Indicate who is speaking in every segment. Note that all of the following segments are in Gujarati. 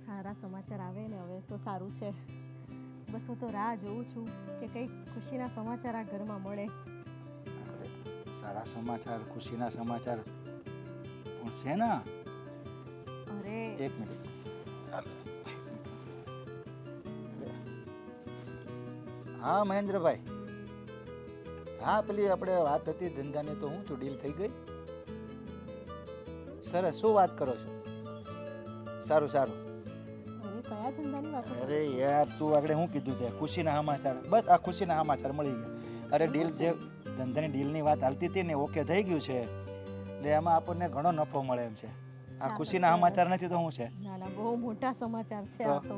Speaker 1: સારા સમાચાર આવે ને હવે તો સારું છે. બસ હું તો રાહ જોઉં છું કે કંઈક ખુશીના સમાચાર આ ઘરમાં મળે.
Speaker 2: સારા સમાચાર, ખુશીના સમાચાર પણ છે ને.
Speaker 1: અરે
Speaker 2: એક મિનિટ. હા મહેન્દ્રભાઈ, હા પેલી આપણે વાત હતી ધંધાની, તો હું તું ડીલ થઈ ગઈ? સરસ, શું વાત કરો છો? સારું સારું.
Speaker 1: હવે કયા ધંધાની વાત?
Speaker 2: અરે યાર તું આગળ શું કીધું તે ખુશીના સમાચાર, બસ આ ખુશીના સમાચાર મળી ગયા. અરે ડીલ જે ધંધાની ડીલની વાત હાલતી હતી ને ઓકે થઈ ગયું છે, એટલે એમાં આપણને ઘણો નફો મળે એમ છે. આ ખુશીના સમાચાર નથી તો શું છે?
Speaker 1: ના ના, બહુ મોટા સમાચાર છે આ તો.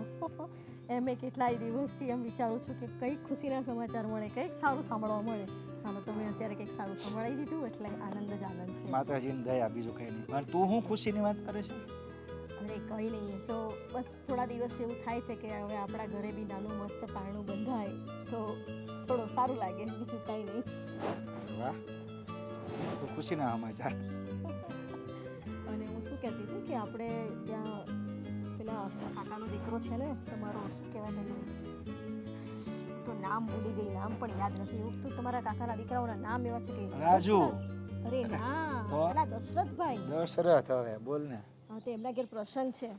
Speaker 1: એમ કેટલાય દિવસથી એમ વિચારું છું કે કંઈક ખુશીના સમાચાર મળે, કંઈક સારું સાંભળવા મળે. ચાલો તમે અત્યારે કંઈક સારું સંભળાવી દીધું એટલે આનંદ જ આનંદ છે.
Speaker 2: માતાજીની દયા, બીજું કંઈ નહીં. અને તું શું ખુશીની વાત કરે છે?
Speaker 1: અરે કંઈ નહીં, તો બસ થોડા દિવસ એવું થાય છે કે હવે આપણા ઘરે બી નાનું મસ્ત પારણું બંધાય તો થોડું સારું લાગે, બીજું કંઈ નહીં.
Speaker 2: વાહ, તો ખુશીના સમાચાર.
Speaker 1: અને હું શું કહેતી હતી કે આપણે ત્યાં પેલા કાકાનો દીકરો છે ને તમારો, શું કહેવાય તેનું તો નામ ભૂલી ગઈ, નામ પણ યાદ નથી. એવું તો તમારા કાકાના દીકરાઓના નામ એવા છે કે
Speaker 2: રાજુ.
Speaker 1: અરે ના,
Speaker 2: તો?
Speaker 1: પેલા દશરથભાઈ.
Speaker 2: દશરથ, હવે બોલ ને.
Speaker 1: હા, તો એમના ઘેર પ્રસંગ છે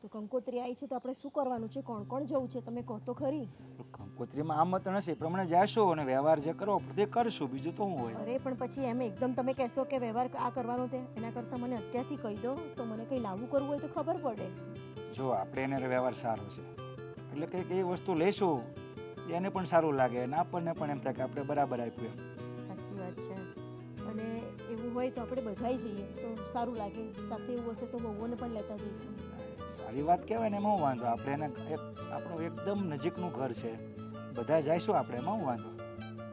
Speaker 1: તો કંકોત્રી આવી છે, તો આપણે શું કરવાનું છે, કોણ કોણ જવું છે તમે કહો તો ખરી.
Speaker 2: કંકોત્રીમાં આમંત્રણ હશે, પ્રમાણે જાશું અને વ્યવહાર જે કરવો તે કરશું, બીજું તો શું હોય.
Speaker 1: અરે પણ પછી એમ એકદમ તમે કહેશો કે વ્યવહાર આ કરવાનો તે, એના કરતાં મને અત્યારથી કહી દો તો મને કંઈ લાગુ કરવું હોય તો ખબર પડે.
Speaker 2: જો આપણે એને વ્યવહાર સારો છે એટલે કંઈક એ વસ્તુ લેશું એને પણ સારું લાગે અને આપણને પણ એમ થાય કે આપણે બરાબર આપ્યું એમ.
Speaker 1: સાચી વાત છે. અને એવું હોય તો આપણે બધાય જઈએ તો સારું લાગે. સાથે એવું હશે તો વહુઓને પણ લેતા જઈશું.
Speaker 2: સારી વાત કહેવાય ને, એમાં હું વાંધો. આપણે એને આપણું એકદમ નજીકનું ઘર છે, બધા જઈશું આપણે, એમાં હું વાંધો.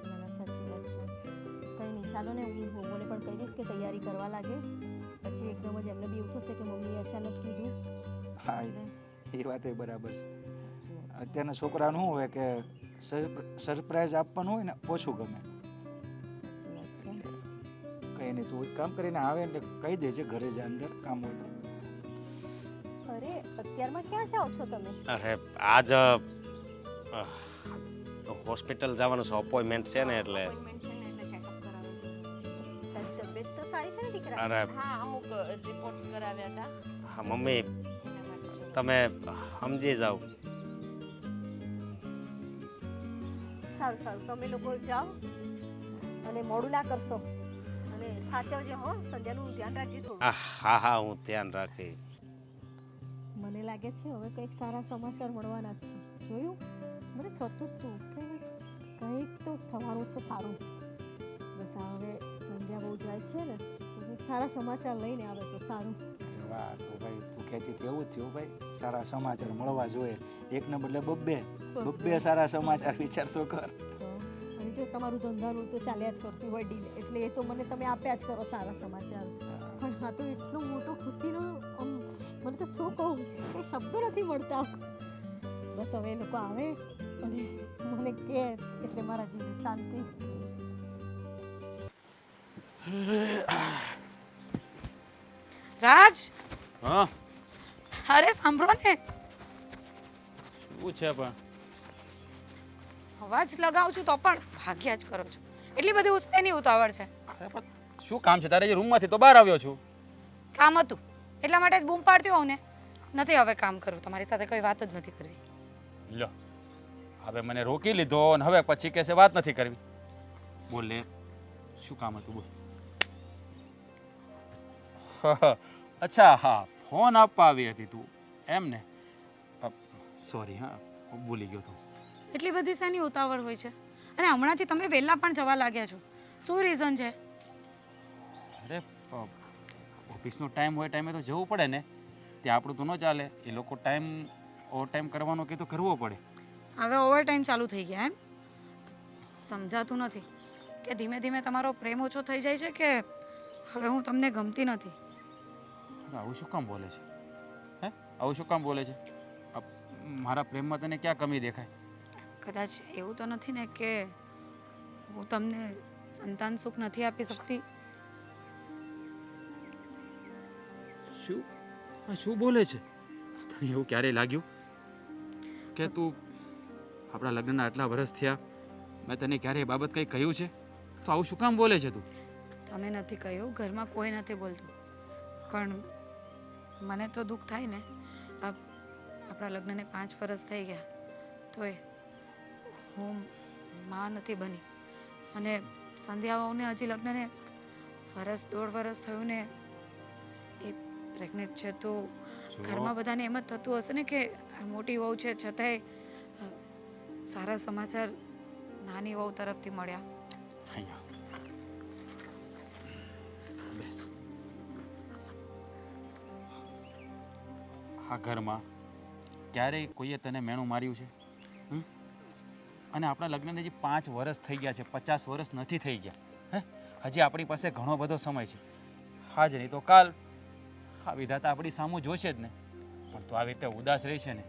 Speaker 1: ના ના, સાચી વાત છે. કંઈ નહીં, ચાલો ને હું વહુઓને પણ કહી દઈશ કે તૈયારી કરવા લાગે. પછી એકદમ જ એમને બી એવું થશે કે મમ્મીએ અચાનક કીધું.
Speaker 2: હા, એ વાત એ બરાબર છે. અત્યારના છોકરાનું શું હોય કે સરપ્રાઈઝ આપવાનું હોય ને ઓછું ગમે.
Speaker 1: સાચી વાત છે.
Speaker 2: કંઈ નહીં, તું એક કામ કરીને આવે એટલે કહી દેજે ઘરે જ અંદર કામ હોય તો.
Speaker 1: અરે અત્યારમાં ક્યાં જાઓ છો તમે?
Speaker 3: અરે આજ હોસ્પિટલ જવાનું છે, અપોઇન્ટમેન્ટ છે ને એટલે.
Speaker 1: Appointment છે ને એટલે checkup કરાવવાનું. તારી તબિયત તો સારી છે ને દીકરા?
Speaker 3: અરે
Speaker 4: હા, અમુક રિપોર્ટ્સ કરાવ્યા હતા
Speaker 3: હા મમ્મી,
Speaker 4: એના માટે જવું.
Speaker 3: તમે સમજી જાઓ.
Speaker 1: સારું સારું, તમે લોકો જાઓ અને મોડું ના કરશો અને સાચવજો હો. સંધ્યાનું ધ્યાન રાખજો થોડું.
Speaker 3: હા હા, હું ધ્યાન રાખી.
Speaker 1: મને લાગે છે હવે કંઈક સારા સમાચાર મળવાના જ છે. જોયું, મને થતું જ હતું કે કંઈક તો થવાનું છે સારું. બસ આ હવે સંધ્યા બહુ જાય છે ને તો કંઈક સારા સમાચાર લઈને આવે તો સારું.
Speaker 2: અરે વાહ, તો ભાઈ તું કહેતી હતી એવું જ થયું ભાઈ. સારા સમાચાર મળવા જોઈએ, એકને બદલે બબ્બે સારા સમાચાર વિચારતો કર.
Speaker 1: તો અને જો તમારું ધંધાનું તો ચાલ્યા જ કરતું હોય ડીલ, એટલે એ તો મને તમે આપ્યા જ કરો સારા સમાચાર. પણ હા તો એટલો મોટો ખુશીનો મને તો શું કહું, કંઈ શબ્દો નથી મળતા. બસ હવે એ લોકો આવે અને મને કહે એટલે મારા જીવને શાંતિ.
Speaker 4: રાજ,
Speaker 5: હા,
Speaker 4: અરે સાંભળો ને,
Speaker 5: શું છે પણ?
Speaker 4: અવાજ લગાવું છું તો પણ ભાગ્યા જ કરો છો. એટલી બધી ઉત્સાહની ઉતાવળ છે.
Speaker 5: અરે પણ શું કામ છે તારે? જે રૂમમાંથી તો બહાર આવ્યો છું.
Speaker 4: કામ હતું એટલા માટે જ બૂમ પાડતી હોઉં ને. નથી હવે કામ કરવું, તમારી સાથે કોઈ વાત જ નથી કરવી.
Speaker 5: લો, હવે મને રોકી લીધો અને હવે પછી કહેશે વાત નથી કરવી. બોલ લે, શું કામ હતું બોલ. અચ્છા, હા, ફોન આપવા આવી હતી તું એમ ને? સોરી, હા, હું ભૂલી ગયો તો.
Speaker 4: એટલી બધી શેની ઉતાવળ હોય છે? અને હમણાંથી તમે વહેલા પણ જવા લાગ્યા છો. શું રીઝન છે?
Speaker 5: અરે ઓફિસનો ટાઈમ હોય ટાઈમે તો જવું પડે ને. ત્યાં આપણું તો ન ચાલે. એ લોકો ટાઈમ ઓવર ટાઈમ કરવાનો કે તો કરવો પડે.
Speaker 4: હવે ઓવર ટાઈમ ચાલુ થઈ ગયા એમ? સમજાતું નથી કે ધીમે ધીમે તમારો પ્રેમ ઓછો થઈ જાય છે કે હવે હું તમને ગમતી નથી.
Speaker 5: આવું શું કામ બોલે છે? હે, આવું શું કામ બોલે છે? મારા પ્રેમમાં તને ક્યાં કમી દેખાય?
Speaker 4: કદાચ એવું તો નથી ને કે હું તમને સંતાન સુખ નથી આપી શકતી?
Speaker 5: શું? શું બોલે છે? એવું ક્યારેય લાગ્યું કે તું આપણા લગ્નના આટલા વર્ષ થયા મેં તને ક્યારેય એ બાબત કંઈ કહ્યું છે તો આવું શું કામ બોલે છે તું?
Speaker 4: તમે નથી કહ્યું, ઘરમાં કોઈ નથી બોલતું, પણ મને તો દુઃખ થાય ને. આપણા લગ્નને 5 વર્ષ થઈ ગયા તોય હું માં નથી બની, અને સંધ્યાઓને હજી લગ્નને 1.5 વર્ષ થયું ને એ પ્રેગ્નેન્ટ છે. તો ઘરમાં બધાને એમ જ થતું હશે ને કે આ મોટી વહુ છે છતાંય સારા સમાચાર નાની વહુ તરફથી મળ્યા.
Speaker 5: અહીંયા બેસ. આ ઘરમાં ક્યારેય કોઈએ તને મેણું માર્યું છે? અને આપણા લગ્નને હજી 5 વર્ષ થઈ ગયા છે, 50 વર્ષ નથી થઈ ગયા. હે, હજી આપણી પાસે ઘણો બધો સમય છે. આજ નહીં તો કાલ આ વિધાતા આપણી સામું જોશે જ ને. પણ તું આવી રીતે ઉદાસ રહી છે ને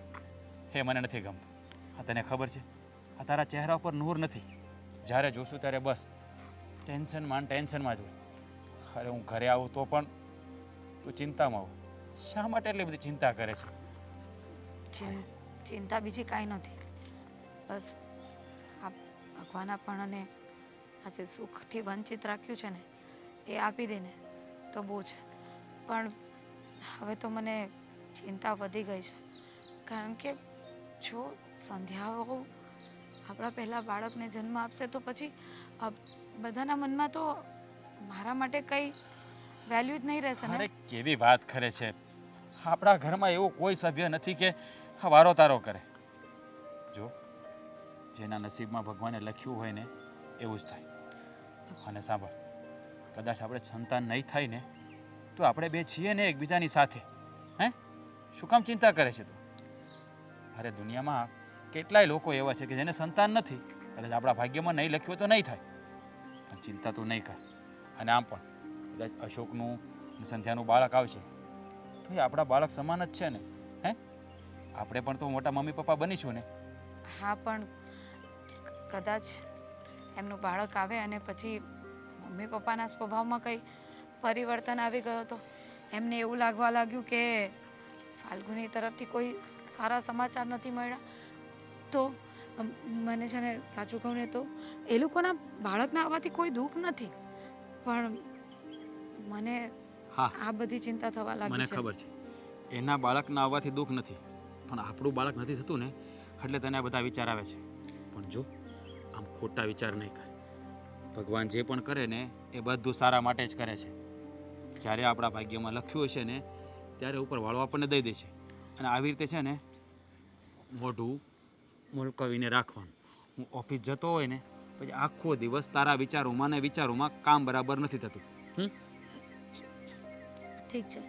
Speaker 5: એ મને નથી ગમતું. આ તને ખબર છે, આ તારા ચહેરા ઉપર નૂર નથી. જ્યારે જોશું ત્યારે બસ ટેન્શનમાં જ હોય. અરે હું ઘરે આવું તો પણ તું ચિંતામાં આવું. શા માટે એટલી બધી ચિંતા કરે છે?
Speaker 4: ચિંતા બીજી કાંઈ નથી, બસ આ ભગવાન આપણને આજે સુખથી વંચિત રાખ્યું છે ને એ આપી દે ને તો બહુ છે. પણ હવે તો મને ચિંતા વધી ગઈ છે, કારણ કે જો સંધ્યાઓ આપણા પહેલાં બાળકને જન્મ આપશે તો પછી બધાના મનમાં તો મારા માટે કંઈ વેલ્યુ જ નહીં રહેશે ને.
Speaker 5: અરે કેવી વાત કરે છે! આપણા ઘરમાં એવો કોઈ સભ્ય નથી કે વારો તારો કરે. જો જેના નસીબમાં ભગવાને લખ્યું હોય ને એવું જ થાય. અને સાંભળ, કદાચ આપણે સંતાન નહીં થાય ને તો આપણે બે છીએ ને એકબીજાની સાથે. હે, શું કામ ચિંતા કરે છે તું? અરે દુનિયામાં કેટલાય લોકો એવા છે કે જેને સંતાન નથી. કદાચ આપણા ભાગ્યમાં નહીં લખ્યું તો નહીં થાય, પણ ચિંતા તું નહીં કર. અને આમ પણ કદાચ અશોકનું અને સંધ્યાનું બાળક આવશે તો એ આપણા બાળક સમાન જ છે ને. હે, આપણે પણ તો મોટા મમ્મી પપ્પા બનીશું ને.
Speaker 4: હા, પણ કદાચ એમનું બાળક આવે અને પછી મમ્મી પપ્પાના સ્વભાવમાં કંઈ પરિવર્તન આવી ગયો તો એમને એવું લાગવા લાગ્યું કે ફાલ્ગુની તરફથી કોઈ સારા સમાચાર નથી મળ્યા તો મને છે ને સાચું કહું ને તો એ લોકોના બાળકના આવવાથી કોઈ દુઃખ નથી, પણ મને
Speaker 5: હા,
Speaker 4: આ બધી ચિંતા થવા લાગી
Speaker 5: મને
Speaker 4: છે.
Speaker 5: ખબર છે એના બાળકના આવવાથી દુઃખ નથી, પણ આપણું બાળક નથી થતું ને એટલે તને આ બધા વિચાર આવે છે. પણ જો આમ ખોટા વિચાર નહીં કર. ભગવાન જે પણ કરે ને એ બધું સારા માટે જ કરે છે. જ્યારે આપણા ભાગ્યમાં લખ્યું હશે ને ત્યારે ઉપર વાળો આપણને દઈ દેશે. અને આવી રીતે છે ને મોઢું મુલકાવીને રાખવાનું. હું ઓફિસ જતો હોય ને પછી આખો દિવસ તારા વિચારોમાં ને વિચારોમાં કામ બરાબર નથી થતું.
Speaker 4: ઠીક છે,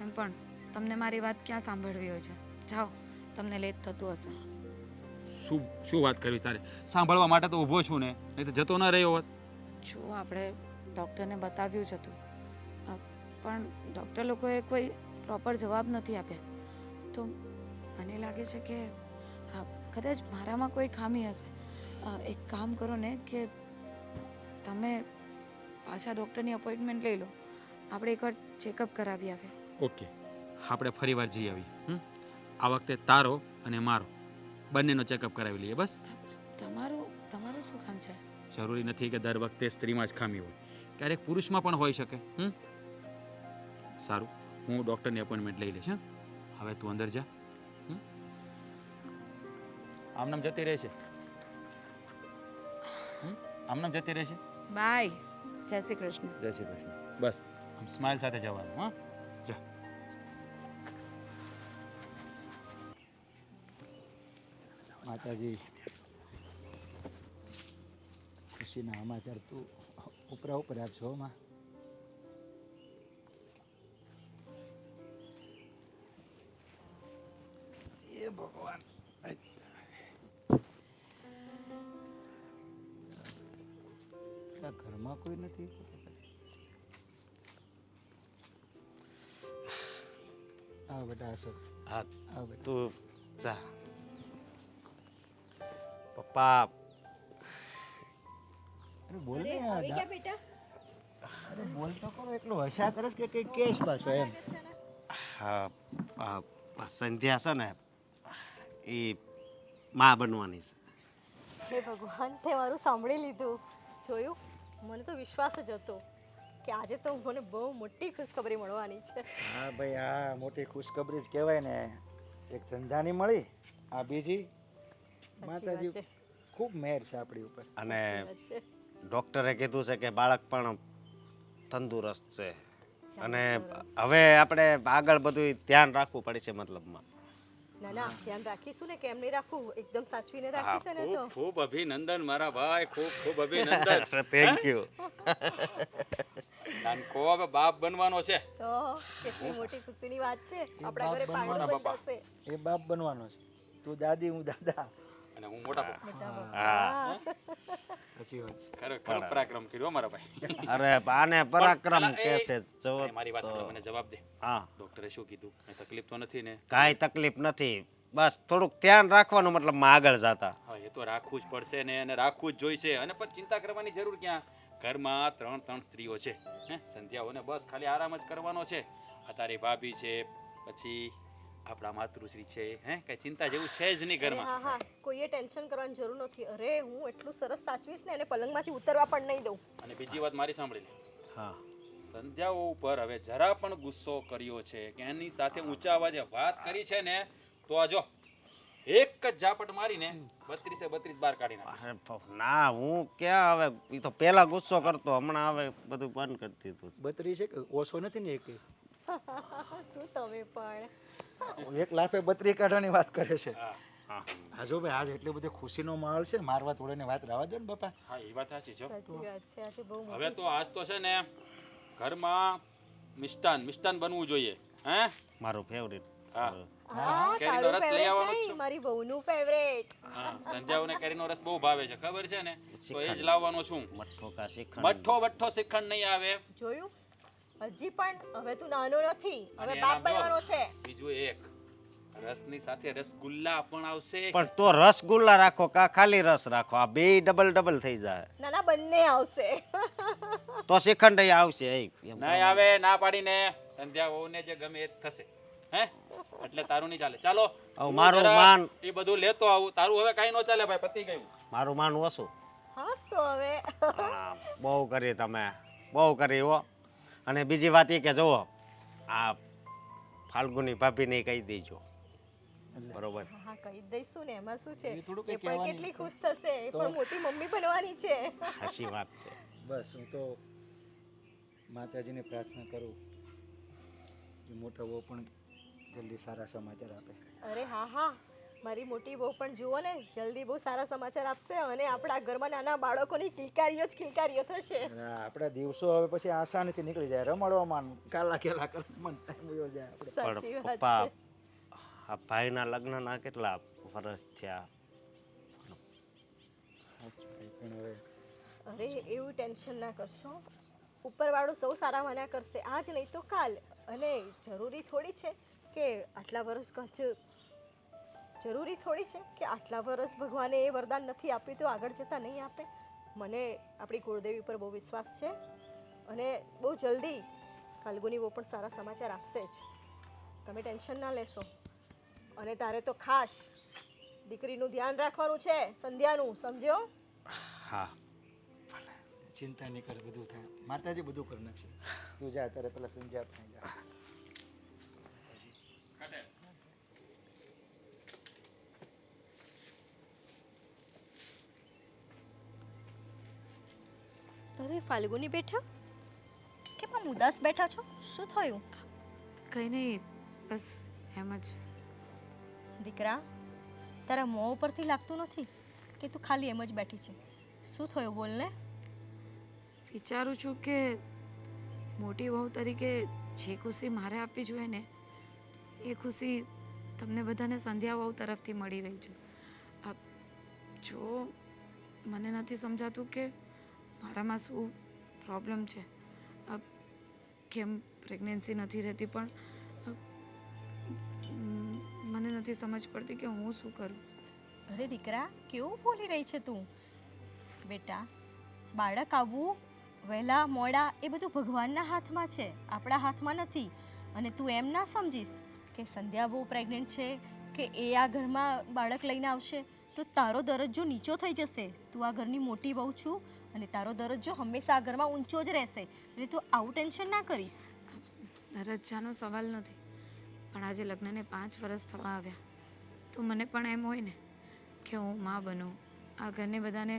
Speaker 4: એમ પણ તમને મારી વાત ક્યાં સાંભળવી હોય છે? જાઓ, તમને લેટ થતું હશે.
Speaker 5: શું વાત કરવી તારે? સાંભળવા માટે તો ઊભો છું ને, નહીં તો જતો ન રહ્યો હોત.
Speaker 4: જો આપણે ડૉક્ટરને બતાવ્યું જ હતું, પણ ડૉક્ટર લોકોએ કોઈ પ્રોપર જવાબ નથી આપ્યા. તો મને લાગે છે કે કદાચ મારામાં કોઈ ખામી હશે. એક કામ કરો ને કે તમે પાછા ડૉક્ટરની અપોઇન્ટમેન્ટ લઈ લો, આપણે એકવાર ચેકઅપ કરાવી આવીએ.
Speaker 5: ઓકે, આપણે ફરી વાર જઈ આવીએ. આ વખતે તારો અને મારો બંનેનો ચેકઅપ કરાવી લઈએ. બસ.
Speaker 4: તમારું શું કામ છે?
Speaker 5: જરૂરી નથી કે દર વખતે સ્ત્રીમાં જ ખામી હોય, ક્યારેક પુરુષમાં પણ હોઈ શકે. સારું, હું ડૉક્ટરની અપોઇન્ટમેન્ટ લઈ લઈશ. હવે તું અંદર જા. આમનામ જતી રહેશે. આમનામ જતી રહેશે.
Speaker 4: બાય. જય શ્રી કૃષ્ણ.
Speaker 5: જય શ્રી કૃષ્ણ. બસ આમ સ્માઇલ સાથે જવાનું. હા, જા.
Speaker 2: માતાજી, ખુશીના સમાચાર તું ઉપરા ઉપર આપશો માં. એ ભગવાન, ઘરમાં કોઈ નથી. આવ બેટા અશોક,
Speaker 3: હા,
Speaker 2: આવ બેટા.
Speaker 3: તું જા. પપ્પા,
Speaker 2: અરે બોલ ને
Speaker 1: આવી ગયા બેટા?
Speaker 2: અરે બોલ તો કરો. એટલું હસા કરસ કે કઈ કેસ પાછો એમ?
Speaker 3: હા, આ સંધ્યા છે ને એ માં બનવાની છે.
Speaker 1: હે ભગવાન, તે મારું સાંભળી લીધું. જોયું, મને તો વિશ્વાસ જ હતો કે આજે તો મને બહુ મોટી ખુશખબરી મળવાની છે.
Speaker 2: હા ભાઈ, આ મોટી ખુશખબરી જ કહેવાય ને. એક ધંધાની મળી, આ બીજી
Speaker 1: સાચી
Speaker 2: માતાજી
Speaker 1: વાત છે.
Speaker 2: ખૂબ મહેર છે આપણી ઉપર.
Speaker 3: અને
Speaker 1: સાચી વાત છે.
Speaker 3: ડૉક્ટરે કીધું છે કે બાળક પણ તંદુરસ્ત છે. અને
Speaker 1: સરસ.
Speaker 3: હવે આપણે આગળ બધું ધ્યાન રાખવું પડશે મતલબમાં.
Speaker 1: ના ના, ધ્યાન રાખીશું ને, કેમ નહીં રાખવું, એકદમ સાચવીને
Speaker 3: હા,
Speaker 1: રાખીશું ને તો.
Speaker 5: ખૂબ અભિનંદન મારા ભાઈ, ખૂબ અભિનંદન.
Speaker 3: Thank you.
Speaker 5: નાનકો હવે બાપ બનવાનો છે.
Speaker 1: તો કેટલી મોટી ખુશીની વાત છે. આપણા
Speaker 2: બાપ
Speaker 1: ઘરે
Speaker 2: બનવાના
Speaker 1: પાંડુ
Speaker 5: બાપા.
Speaker 1: બંધાશે.
Speaker 2: એ બાપ બનવાનો છે. તું દાદી, હું દાદા.
Speaker 5: અને હું મોટા બાપ.
Speaker 1: બેટા
Speaker 3: હા.
Speaker 1: બાપા.
Speaker 2: સાચી વાત છે.
Speaker 5: ખરો પરાક્રમ કર્યો મારા ભાઈ.
Speaker 3: અરે આને પરાક્રમ
Speaker 5: પણ
Speaker 3: કે
Speaker 5: એ-
Speaker 3: છે જો
Speaker 5: અને મારી વાત સાંભળ, મને જવાબ દે.
Speaker 3: હા,
Speaker 5: ડોક્ટરે શું કીધું? કઈ તકલીફ તો નથી ને?
Speaker 3: કાંઈ તકલીફ નથી, બસ થોડુંક ધ્યાન રાખવાનું મતલબમાં આગળ જતા.
Speaker 5: હા, એ તો રાખવું જ પડશે ને, અને રાખવું જ જોઈશે. અને પછી ચિંતા કરવાની જરૂર ક્યાં? ઘરમાં ત્રણ સ્ત્રીઓ છે. હે, સંધ્યાઓને બસ ખાલી આરામ જ કરવાનો છે. આ તારી ભાભી છે, પછી આપણા માતૃશ્રી છે. હે, કઈ ચિંતા જેવું છે જ નહીં
Speaker 1: અરે
Speaker 5: ઘરમાં.
Speaker 1: હા હા, કોઈએ ટેન્શન કરવાની જરૂર નથી. અરે હું એટલું સરસ સાચવીશ ને, એને પલંગમાંથી ઉતરવા પણ નહીં દઉં.
Speaker 5: અને બીજી વાત મારી સાંભળી લે.
Speaker 3: હા,
Speaker 5: સંધ્યાઓ ઉપર હવે જરા પણ ગુસ્સો કર્યો છે કે એની સાથે ઊંચા અવાજે વાત કરી છે ને, તો આ જો એક જ ઝાપટ મારીને 32 બાર કાઢી નાખે.
Speaker 3: અરે ના, હું ક્યાં હવે, એ તો પહેલા ગુસ્સો કરતો, હમણાં હવે બધું બંધ કરી દીધું.
Speaker 2: 32 છે કે ઓછો નથી ને એક?
Speaker 1: શું તમે પણ.
Speaker 2: એક લાફે 32 કાઢવાની વાત કરે છે.
Speaker 5: હા
Speaker 3: હા,
Speaker 2: હા જો ભાઈ, આજ એટલી બધી ખુશીનો માહોલ છે, મારવા તોડેની વાત રહેવા દો ને બાપા.
Speaker 5: હા, એ વાત સાચી છે.
Speaker 1: સાચી વાત છે. આજે બહુ
Speaker 5: હવે
Speaker 1: મોટી
Speaker 5: તો આજ તો છે ને ઘરમાં મિષ્ટાન બનવું જોઈએ. હે?
Speaker 3: મારું ફેવરિટ.
Speaker 5: હા.
Speaker 1: હા,
Speaker 5: કેરીનો
Speaker 1: તારું
Speaker 5: રસ લઈ
Speaker 1: favorite
Speaker 5: આવવાનો જ
Speaker 1: નહીં,
Speaker 5: છું.
Speaker 1: મારી બહુનું ફેવરેટ.
Speaker 5: હા, સંધ્યાઓને કેરીનો રસ બહુ ભાવે છે, ખબર છે ને? તો એ જ
Speaker 3: શ્રીખંડ.
Speaker 5: લાવવાનો છું.
Speaker 3: મઠ્ઠો કા શ્રીખંડ.
Speaker 5: મઠ્ઠો શ્રીખંડ નહીં આવે.
Speaker 1: જોયું? હજી પણ હવે તું નાનો નથી,
Speaker 5: અને
Speaker 1: હવે બાપ
Speaker 5: એનામાં
Speaker 1: બનવાનો છે.
Speaker 5: બીજું એક રસની સાથે રસગુલ્લા પણ આવશે.
Speaker 3: પણ તો રસગુલ્લા રાખો કા ખાલી રસ રાખો, આ બે ડબલ થઈ જાય.
Speaker 1: ના ના, બંને આવશે.
Speaker 3: તો શ્રીખંડ અહીં આવશે એમ.
Speaker 5: નહીં આવે, ના પાડીને સંધ્યાઓને જે ગમે એ જ થશે. હે? એટલે તારું નહીં ચાલે. ચાલો
Speaker 3: હવે
Speaker 5: હું
Speaker 3: મારું
Speaker 5: જરા
Speaker 3: માન-
Speaker 5: એ બધું લેતો આવું. તારું હવે કાંઈ ન ચાલે ભાઈ, પતી ગયું.
Speaker 3: મારું માન ઓછું.
Speaker 1: હાસ તો હવે.
Speaker 3: હા, બહુ કરી તમે, બહુ કરી હો. અને બીજી વાત એ કે જુઓ, આ ફાલ્ગુની ભાભીને કહી દેજો, બરોબર?
Speaker 1: હા, કહી જ દઈશું ને, એમાં શું છે?
Speaker 2: એ થોડું
Speaker 1: એ
Speaker 2: કંઈ
Speaker 1: પણ
Speaker 2: કહેવાની
Speaker 1: કેટલી ખુશ થશે. એ પણ મોટી મમ્મી બનવાની છે.
Speaker 3: સાચી વાત છે.
Speaker 2: બસ હું તો માતાજીને પ્રાર્થના કરું કે મોટા બહુ પણ જલ્દી સારા સમાચાર આપે.
Speaker 1: અરે હા હા, મારી મોટી બહુ પણ જુઓ ને, જલ્દી બહુ સારા સમાચાર આપશે અને આપણા ઘરમાં નાના બાળકોની કિલકારીઓ જ કિલકારીઓ થશે.
Speaker 2: અને આપણા દિવસો હવે પછી આસાનીથી નીકળી જાય, રમાડવામાં કાલા કેલા કરવામાં ટાઈમ વયો જાય આપણે.
Speaker 1: સાચી
Speaker 3: પણ
Speaker 1: વાત
Speaker 3: પપ્પા,
Speaker 1: છે.
Speaker 3: આ ભાઈના લગ્નના કેટલા વર્ષ થયા?
Speaker 2: પણ હવે
Speaker 1: અરે એવું ટેન્શન ના કરશો, ઉપરવાળું સૌ સારા માન્યા કરશે, આજ નહીં તો કાલ. અને જરૂરી થોડી છે કે આટલા વર્ષ કરશે, જરૂરી થોડી છે કે આટલા વર્ષ ભગવાને એ વરદાન નથી આપ્યું તો આગળ જતા નહીં આપે. મને આપણી કુળદેવી પર બહુ વિશ્વાસ છે અને બહુ જલ્દી ફાલ્ગુની બહુ પણ સારા સમાચાર આપશે જ. તમે ટેન્શન ના લેશો. અને તારે તો ખાસ દીકરીનું ધ્યાન રાખવાનું છે, સંધ્યાનું, સમજ્યો?
Speaker 3: હા,
Speaker 2: ચિંતા નહીં કર, બધું થાય, માતાજી બધું કરી નાખશે. તું જા, તારે પેલા સંધ્યા આપી જા.
Speaker 1: અરે ફાલ્ગુની બેઠા, કેમ આમ ઉદાસ બેઠા છો? શું થયું?
Speaker 4: કંઈ નહીં, બસ એમ જ.
Speaker 1: દીકરા, તારા મોં ઉપરથી લાગતું નથી કે તું ખાલી એમ જ બેઠી છે. શું થયું, બોલ ને.
Speaker 4: વિચારું છું કે મોટી વહુ તરીકે જે ખુશી મારે આપવી જોઈએ ને, એ ખુશી તમને બધાને સંધ્યા વહુ તરફથી મળી રહી છે. આ જો મને નથી સમજાતું કે મારામાં શું પ્રોબ્લેમ છે, કેમ પ્રેગ્નન્સી નથી રહેતી, પણ મને નથી સમજ પડતી કે હું શું કરું.
Speaker 1: અરે દીકરા, કેવું બોલી રહી છે તું? બેટા, બાળક આવવું વહેલા મોડા એ બધું ભગવાનના હાથમાં છે, આપણા હાથમાં નથી. અને તું એમ ના સમજીશ કે સંધ્યા બહુ પ્રેગ્નન્ટ છે કે એ આ ઘરમાં બાળક લઈને આવશે તો તારો દરજ્જો નીચો થઈ જશે. તું આ ઘરની મોટી વહુ છું અને તારો દરજ્જો હંમેશા આ ઘરમાં ઊંચો જ રહેશે. એટલે તું આવું ટેન્શન ના કરીશ.
Speaker 4: દરજ્જાનો સવાલ નથી, પણ આજે લગ્નને 5 વર્ષ થવા આવ્યા તો મને પણ એમ હોય ને કે હું માં બનું, આ ઘરને બધાને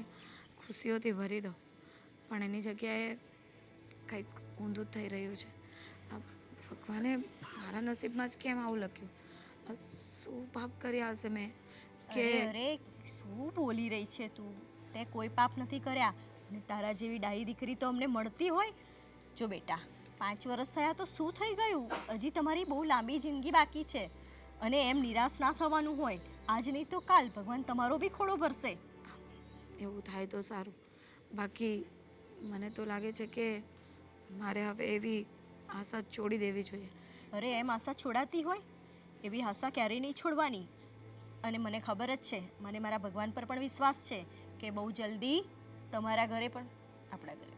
Speaker 4: ખુશીઓથી ભરી દઉં. પણ એની જગ્યાએ કંઈક ઊંધું થઈ રહ્યું છે. આ ભગવાને મારા નસીબમાં જ કેમ આવું લખ્યું? શું પાપ કર્યા હશે મેં કે
Speaker 1: અરે શું બોલી રહી છે તું? તે કોઈ પાપ નથી કર્યા અને તારા જેવી ડાઈ દીકરી તો અમને મળતી હોય. જો બેટા, 5 વર્ષ થયા તો શું થઈ ગયું? હજી તમારી બહુ લાંબી જિંદગી બાકી છે અને એમ નિરાશ ના થવાનું હોય. આજ નહીં તો કાલ ભગવાન તમારો બી ખોળો ભરશે.
Speaker 4: એવું થાય તો સારું. બાકી મને તો લાગે છે કે મારે હવે એવી આશા છોડી દેવી જોઈએ.
Speaker 1: અરે એમ આશા છોડાતી હોય? એવી આશા ક્યારેય નહીં છોડવાની. અને મને ખબર જ છે, મને મારા ભગવાન પર પણ વિશ્વાસ છે કે બહુ જલ્દી તમારા ઘરે પણ આપણા ઘરે,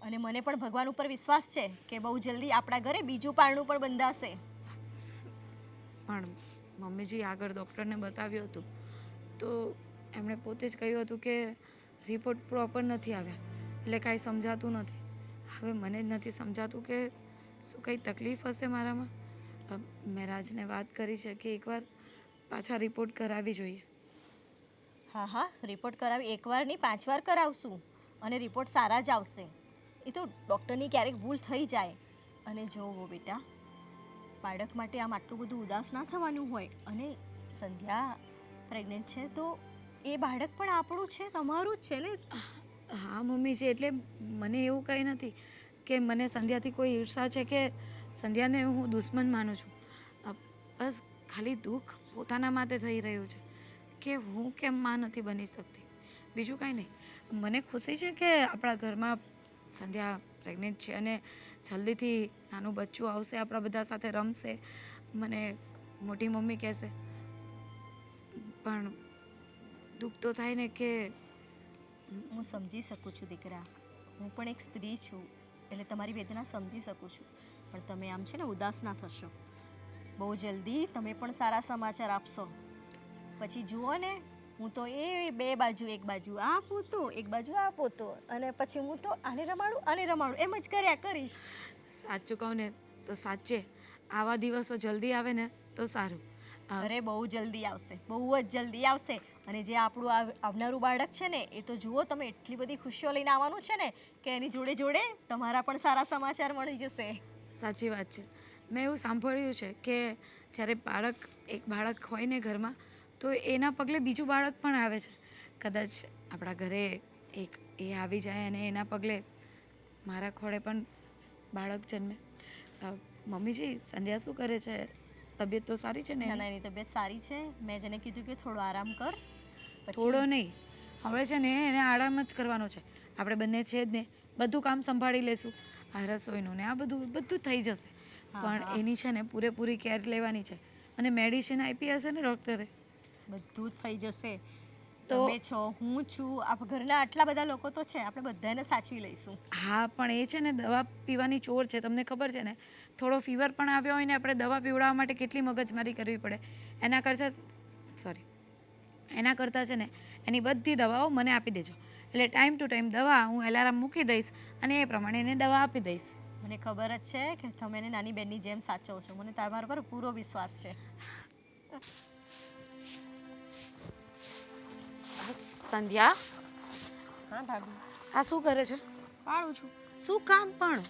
Speaker 1: અને મને પણ ભગવાન ઉપર વિશ્વાસ છે કે બહુ જલ્દી આપણા ઘરે બીજું પારણું પણ બંધાશે.
Speaker 4: પણ મમ્મીજી આગળ ડૉક્ટરને બતાવ્યું હતું તો એમણે પોતે જ કહ્યું હતું કે રિપોર્ટ પ્રોપર નથી આવ્યા, એટલે કાંઈ સમજાતું નથી. હવે મને જ નથી સમજાતું કે શું કંઈ તકલીફ હશે મારામાં. મેં રાજને વાત કરી છે કે એકવાર પાછા રિપોર્ટ કરાવવી જોઈએ.
Speaker 1: હા હા, રિપોર્ટ કરાવી 1 વાર નહીં 5 વાર કરાવશું અને રિપોર્ટ સારા જ આવશે. એ તો ડૉક્ટરની ક્યારેક ભૂલ થઈ જાય. અને જોવો બેટા, બાળક માટે આમ આટલું બધું ઉદાસ ના થવાનું હોય. અને સંધ્યા પ્રેગ્નન્ટ છે તો એ બાળક પણ આપણું છે, તમારું જ છે ને.
Speaker 4: હા મમ્મીજી, એટલે મને એવું કંઈ નથી કે મને સંધ્યાથી કોઈ ઈર્ષા છે કે સંધ્યાને હું દુશ્મન માનું છું. બસ ખાલી દુઃખ પોતાના માટે થઈ રહ્યું છે કે હું કેમ માં નથી બની શકતી, બીજું કાંઈ નહીં. મને ખુશી છે કે આપણા ઘરમાં સંધ્યા પ્રેગ્નેન્ટ છે અને જલ્દીથી નાનું બચ્ચું આવશે, આપણા બધા સાથે રમશે, મને મોટી મમ્મી કહેશે. પણ દુઃખ તો થાય ને કે
Speaker 1: હું સમજી શકું છું દીકરા, હું પણ એક સ્ત્રી છું એટલે તમારી વેદના સમજી શકું છું. પણ તમે આમ છે ને ઉદાસ ના થશો. બહુ જલ્દી તમે પણ સારા સમાચાર આપશો. પછી જુઓ ને, હું તો એ 2 બાજુ, એક બાજુ આ પોતો એક બાજુ આ પોતો, અને પછી હું તો આને રમાડું એમ જ કર્યા કરીશ.
Speaker 4: સાચું કહું ને તો સાચે આવા દિવસો જલ્દી આવે ને તો સારું.
Speaker 1: અરે બહુ જલ્દી આવશે, બહુ જ જલ્દી આવશે. અને જે આપણું આવનારું બાળક છે ને એ તો જુઓ તમે, એટલી બધી ખુશીઓ લઈને આવવાનું છે ને કે એની જોડે જોડે તમારા પણ સારા સમાચાર મળી જશે.
Speaker 4: સાચી વાત છે. મેં એવું સાંભળ્યું છે કે જ્યારે એક બાળક હોય ને ઘરમાં તો એના પગલે બીજું બાળક પણ આવે છે. કદાચ આપણા ઘરે એક એ આવી જાય અને એના પગલે મારા ખોળે પણ બાળક જન્મે. મમ્મીજી, સંધ્યા શું કરે છે? તબિયત તો સારી છે ને?
Speaker 1: ના, એની તબિયત સારી છે. મેં જેને કીધું કે થોડો આરામ કર.
Speaker 4: થોડો નહીં, હવે છે ને એને આરામ જ કરવાનો છે. આપણે બંને છે જ ને, બધું કામ સંભાળી લેશું. આ રસોઈનું ને આ બધું થઈ જશે. પણ એની છે ને પૂરેપૂરી કેર લેવાની છે. અને મેડિસિન આપી હશે ને ડૉક્ટરે?
Speaker 1: બધું જ થઈ જશે. તમે છો, હું છું, આ ઘરના આટલા બધા લોકો તો છે, આપણે બધાને સાચવી લઈશું.
Speaker 4: હા, પણ એ છે ને દવા પીવાની ચોર છે, તમને ખબર છે ને? થોડો ફીવર પણ આવ્યો હોય ને આપણે દવા પીવડાવવા માટે કેટલી મગજમારી કરવી પડે. એના કરતાં છે ને એની બધી દવાઓ મને આપી દેજો, એટલે ટાઈમ ટુ ટાઈમ દવા હું એલાર્મ મૂકી દઈશ અને એ પ્રમાણે એને દવા આપી દઈશ.
Speaker 1: મને ખબર જ છે કે તમે એને નાની બેનની જેમ સાચવો છો. મને તમારા પર પૂરો વિશ્વાસ છે.
Speaker 4: સંધ્યા,
Speaker 6: હા ભાભી,
Speaker 4: આ શું કરે છે?
Speaker 6: પાડું છું.
Speaker 4: શું કામ? પણ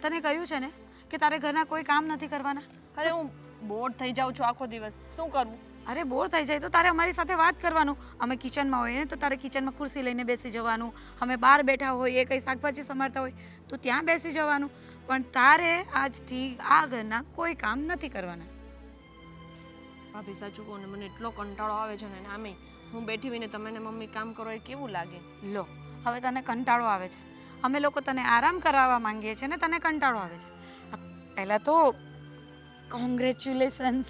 Speaker 4: તને કહ્યું છે ને કે તારે ઘરના કોઈ કામ નથી કરવાના.
Speaker 6: અરે હું બોર થઈ જાઉં છું આખો દિવસ, શું કરું?
Speaker 4: અરે બોર થઈ જાય તો તારે અમારી સાથે વાત કરવાનું. અમે કિચનમાં હોઈએ ને તો તારે કિચનમાં ખુરશી લઈને બેસી જવાનું. અમે બહાર બેઠા હોઈએ, કંઈ શાકભાજી સમારતા હોય તો ત્યાં બેસી જવાનું. પણ તારે આજથી આ ઘરના કોઈ કામ નથી કરવાના.
Speaker 6: ભાભી સાચું કહું ને, મને એટલો કંટાળો આવે છે ને, આમે હું બેઠી હોઈને તમે ને મમ્મી કામ કરો એ કેવું લાગે.
Speaker 4: લો, હવે તને કંટાળો આવે છે. અમે લોકો તને આરામ કરાવવા માંગીએ છીએ ને તને કંટાળો આવે છે. પહેલાં તો કોંગ્રેચ્યુલેશન્સ.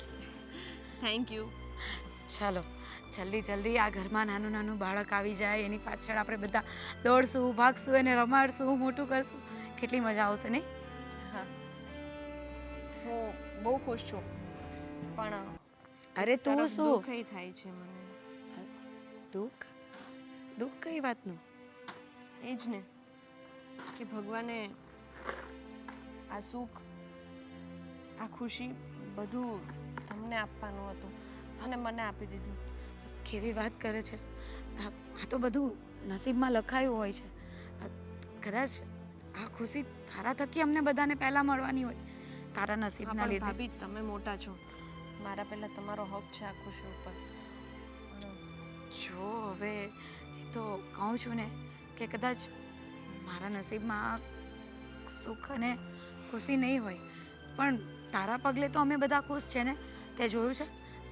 Speaker 6: Thank you.
Speaker 4: ચાલો જલ્દી આ ઘરમાં નાનું નાનું બાળક આવી જાય, એની પાછળ આપણે બધા દોડશું, ભાગશું, એને રમાડશું, મોટું કરશું, કેટલી મજા આવશે નહીં?
Speaker 6: હા, હું બહુ ખુશ છું પણ
Speaker 4: અરે તું
Speaker 6: તરફ
Speaker 4: શું
Speaker 6: દુઃખય થાય છે મને
Speaker 4: દુઃખ દુઃખ કઈ વાતનું
Speaker 6: એ જ ને કે ભગવાને આ સુખ આ ખુશી બધું તમને આપવાનું હતું અને મને આપી દીધું.
Speaker 4: કેવી વાત કરે છે આ તો બધું નસીબમાં લખાયું હોય છે કદાચ આ ખુશી તારા થકી અમને બધાને પહેલા મળવાની હોય તારા
Speaker 6: હા,
Speaker 4: નસીબના
Speaker 6: પણ
Speaker 4: લીધે
Speaker 6: ભાભી તમે મોટા છો મારા પહેલા તમારો હક છે આ ખુશી ઉપર પણ
Speaker 4: જો હવે એ તો કહું છું ને કે કદાચ મારા નસીબમાં સુખ અને ખુશી નહીં હોય પણ તારા પગલે તો અમે બધા ખુશ છે ને તે જોયું છે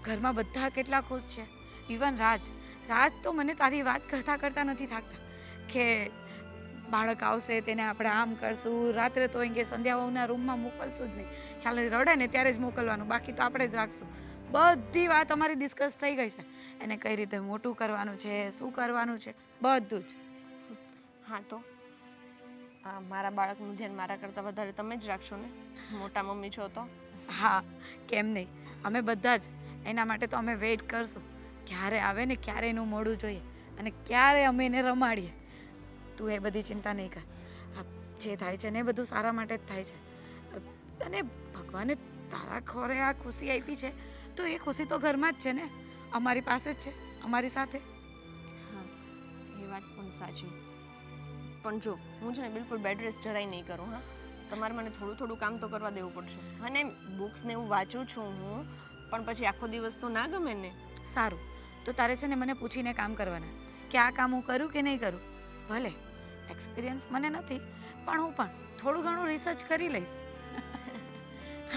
Speaker 4: ઘરમાં બધા કેટલા ખુશ છે ઇવન રાજ તો મને તારી વાત કરતાં કરતાં નથી થાકતા કે બાળક આવશે તેને આપણે આમ કરશું રાત્રે તો એમ કે સંધ્યા વહુના રૂમમાં મોકલશું જ નહીં ખ્યાલ રડે ને ત્યારે જ મોકલવાનું બાકી તો આપણે જ રાખશું બધી વાત અમારી ડિસ્કસ થઈ ગઈ છે એને કઈ રીતે મોટું કરવાનું છે શું કરવાનું છે બધું જ
Speaker 6: હા તો આ મારા બાળકનું ધ્યાન મારા કરતાં વધારે તમે જ રાખશો ને મોટા મમ્મી છો તો
Speaker 4: હા કેમ નહીં અમે બધા જ એના માટે તો અમે વેઇટ કરશું ક્યારે આવે ને ક્યારે એનું મોડું જોઈએ અને ક્યારે અમે એને રમાડીએ તું એ બધી ચિંતા નહીં કર આ જે થાય છે ને એ બધું સારા માટે જ થાય છે અને ભગવાને તારા ખોરે આ ખુશી આપી છે તો એ ખુશી તો ઘરમાં જ છે ને અમારી પાસે જ છે અમારી સાથે
Speaker 6: હા એ વાત પણ સાચી પણ જો હું છે ને બિલકુલ બેડ રેસ્ટ જરાય નહીં કરું હા તમારે મને થોડું થોડું કામ તો કરવા દેવું પડશે અને બુક્સ ને હું વાંચું છું હું પણ પછી આખો દિવસ તો ના ગમે ને
Speaker 4: સારું તો તારે છે ને મને પૂછીને કામ કરવાના કે આ કામ હું કરું કે નહીં કરું ભલે એક્સપિરિયન્સ મને નથી પણ હું પણ થોડું ઘણું રિસર્ચ કરી લઈશ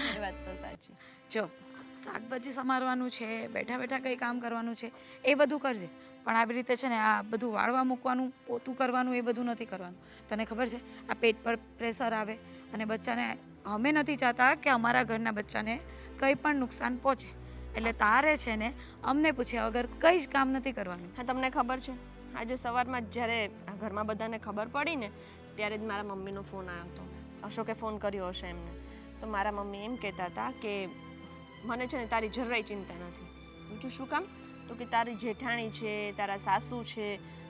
Speaker 6: એ વાત તો સાચી
Speaker 4: જો શાકભાજી સમારવાનું છે બેઠા બેઠા કંઈ કામ કરવાનું છે એ બધું કરજે પણ આવી રીતે છે ને આ બધું વાળવા મૂકવાનું પોતું કરવાનું એ બધું નથી કરવાનું તને ખબર છે આ પેટ પર પ્રેશર આવે અને બચ્ચાને અમે નથી ચાહતા કે અમારા ઘરના બચ્ચાને કંઈ પણ નુકસાન પહોંચે એટલે તારે છે ને અમને પૂછ્યા વગર કંઈ જ કામ નથી કરવાનું
Speaker 6: હા તમને ખબર છે આજે સવારમાં જ જ્યારે આ ઘરમાં બધાને ખબર પડી ને ત્યારે જ મારા મમ્મીનો ફોન આવ્યો હતો અશોકે ફોન કર્યો હશે એમને તો મારા મમ્મી એમ કહેતા હતા કે મને છે ને તારી જરાય ચિંતા નથી બીજું શું કામ તો કે તારી જેઠાણી છે તારા સાસુ છે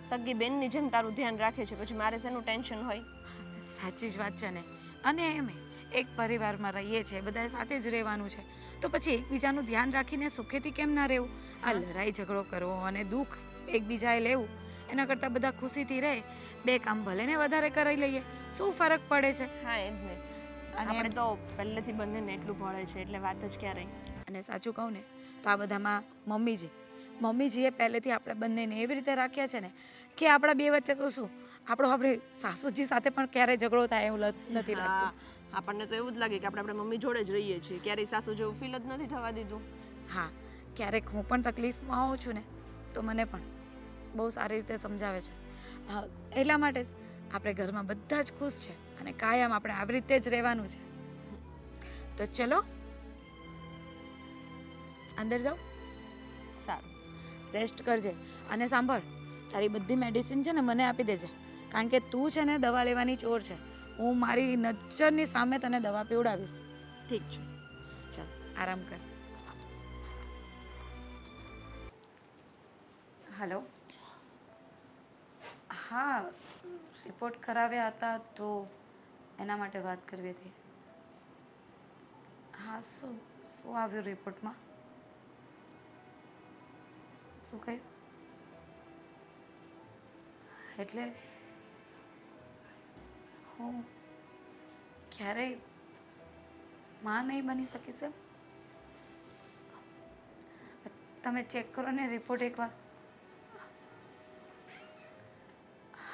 Speaker 6: સગી બેનની જેમ તારું ધ્યાન રાખે છે પછી મારે શેનું ટેન્શન હોય
Speaker 4: સાચી જ વાત છે ને અને એમે એક પરિવારમાં રહીએ છીએ બધા સાથે જ રહેવાનું છે તો પછી એકબીજાનું ધ્યાન રાખીને સુખેથી કેમ ના રહેવું આ લડાઈ ઝઘડો કરવો અને દુઃખ એકબીજાએ લેવું એના કરતાં બધા ખુશીથી રહે બે કામ ભલે ને વધારે કરી લઈએ શું ફરક પડે છે
Speaker 6: હા એ જ ને
Speaker 4: અને
Speaker 6: આપણે તો પહેલેથી બંનેને એટલું ભળે છે એટલે વાત જ ક્યાં રહી
Speaker 4: અને સાચું કહું ને તો આ બધામાં મમ્મીજીએ પહેલેથી આપણે બંનેને એવી રીતે રાખ્યા છે ને કે આપણા બે વચ્ચે તો શું આપણે સાસુજી સાથે પણ ક્યારેય ઝઘડો થાય એવું નથી લાગતું
Speaker 6: હા આપણને તો એવું જ લાગે કે આપણે મમ્મી જોડે જ રહીએ છીએ ક્યારેય સાસુ જેવું ફીલ જ નથી થવા દીધું
Speaker 4: હા ક્યારેક હું પણ તકલીફમાં હોઉં છું ને તો મને પણ બહુ સારી રીતે સમજાવે છે હા એટલા માટે જ આપણે ઘરમાં બધા જ ખુશ છે અને કાયમ આપણે આવી રીતે જ રહેવાનું છે તો ચલો અંદર જાઓ
Speaker 6: સારું
Speaker 4: રેસ્ટ કરજે અને સાંભળ તારી બધી મેડિસિન છે ને મને આપી દેજે કારણ કે તું છે ને દવા લેવાની ચોર છે હું મારી નજરની સામે તને દવા પીવડાવીશ
Speaker 6: ઠીક છે
Speaker 4: ચાલ આરામ કર હેલો હા રિપોર્ટ કરાવ્યા હતા તો એના માટે વાત કરવી હતી હા શું આવ્યું રિપોર્ટમાં શું કહ્યું એટલે હું ક્યારેય માં નહીં બની શકીશ એમ તમે ચેક કરો ને રિપોર્ટ એકવાર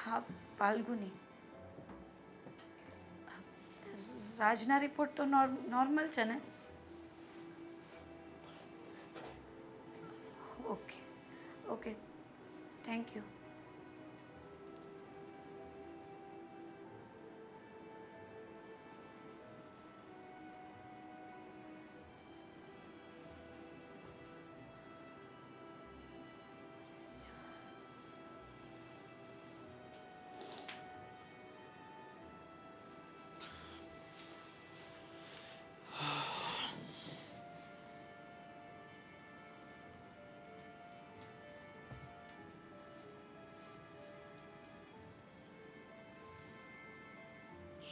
Speaker 4: હા ફાલ્ગુની રાજના રિપોર્ટ તો નોર્મલ છે ને ઓકે થેન્ક યુ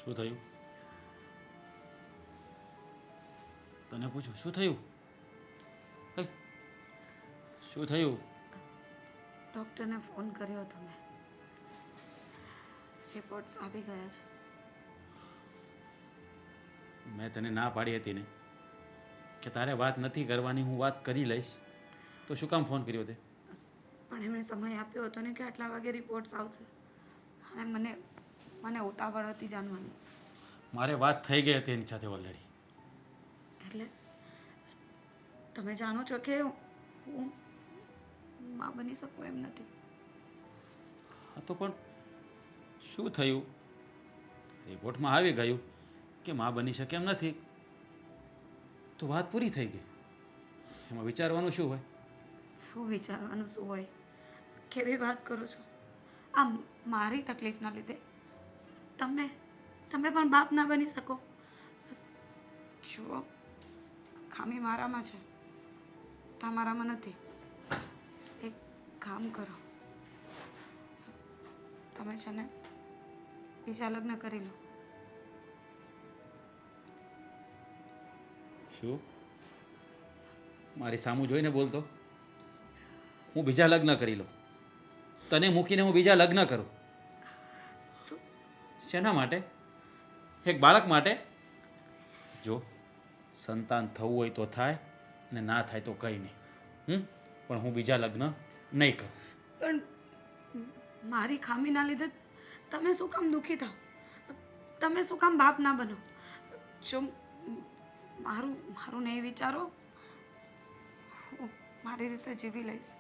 Speaker 5: શું થયું? તને પૂછું શું થયું? હે? શું થયું?
Speaker 4: ડૉક્ટરને ફોન કર્યો હતો મેં. રિપોર્ટ્સ આવી ગયા છે.
Speaker 5: મેં તને ના પાડી હતી ને કે તારે વાત નથી કરવાની, હું વાત કરી લઈશ. તો શું કામ ફોન કર્યો તે?
Speaker 4: પણ એમણે સમય આપ્યો હતો ને કે આટલા વાગે રિપોર્ટ્સ આવશે. અને મને ઉતાવળ હતી જાણવાની.
Speaker 5: મારે વાત થઈ ગઈ હતી એની સાથે ઓલરેડી.
Speaker 4: એટલે તમે જાણો છો કે હું માં બની શકું એમ નથી.
Speaker 5: હા તો પણ શું થયું? રિપોર્ટમાં આવી ગયું કે માં બની શકે એમ નથી, તો વાત પૂરી થઈ ગઈ. એમાં વિચારવાનું શું હોય?
Speaker 4: શું વિચારવાનું શું હોય? કેવી વાત કરો છો? આ મારી તકલીફના લીધે તમે પણ બાપ ના બની શકો? જુઓ, ખામી મારામાં છે, તમારામાં નથી. એક કામ કરો, તમે છે ને બીજા લગ્ન કરી લો.
Speaker 5: શું? મારી સામું જોઈને બોલતો? હું બીજા લગ્ન કરી લઉં? તને મૂકીને હું બીજા લગ્ન કરું? શેના માટે? એક બાળક માટે? જો સંતાન થવું હોય તો થાય, ને ના થાય તો કંઈ નહીં. પણ હું બીજા લગ્ન નહીં કરું.
Speaker 4: પણ મારી ખામીના લીધે તમે શું કામ દુઃખી થાવ? તમે શું કામ બાપ ના બનો? જો મારું નહીં વિચારો, હું મારી રીતે જીવી લઈશ.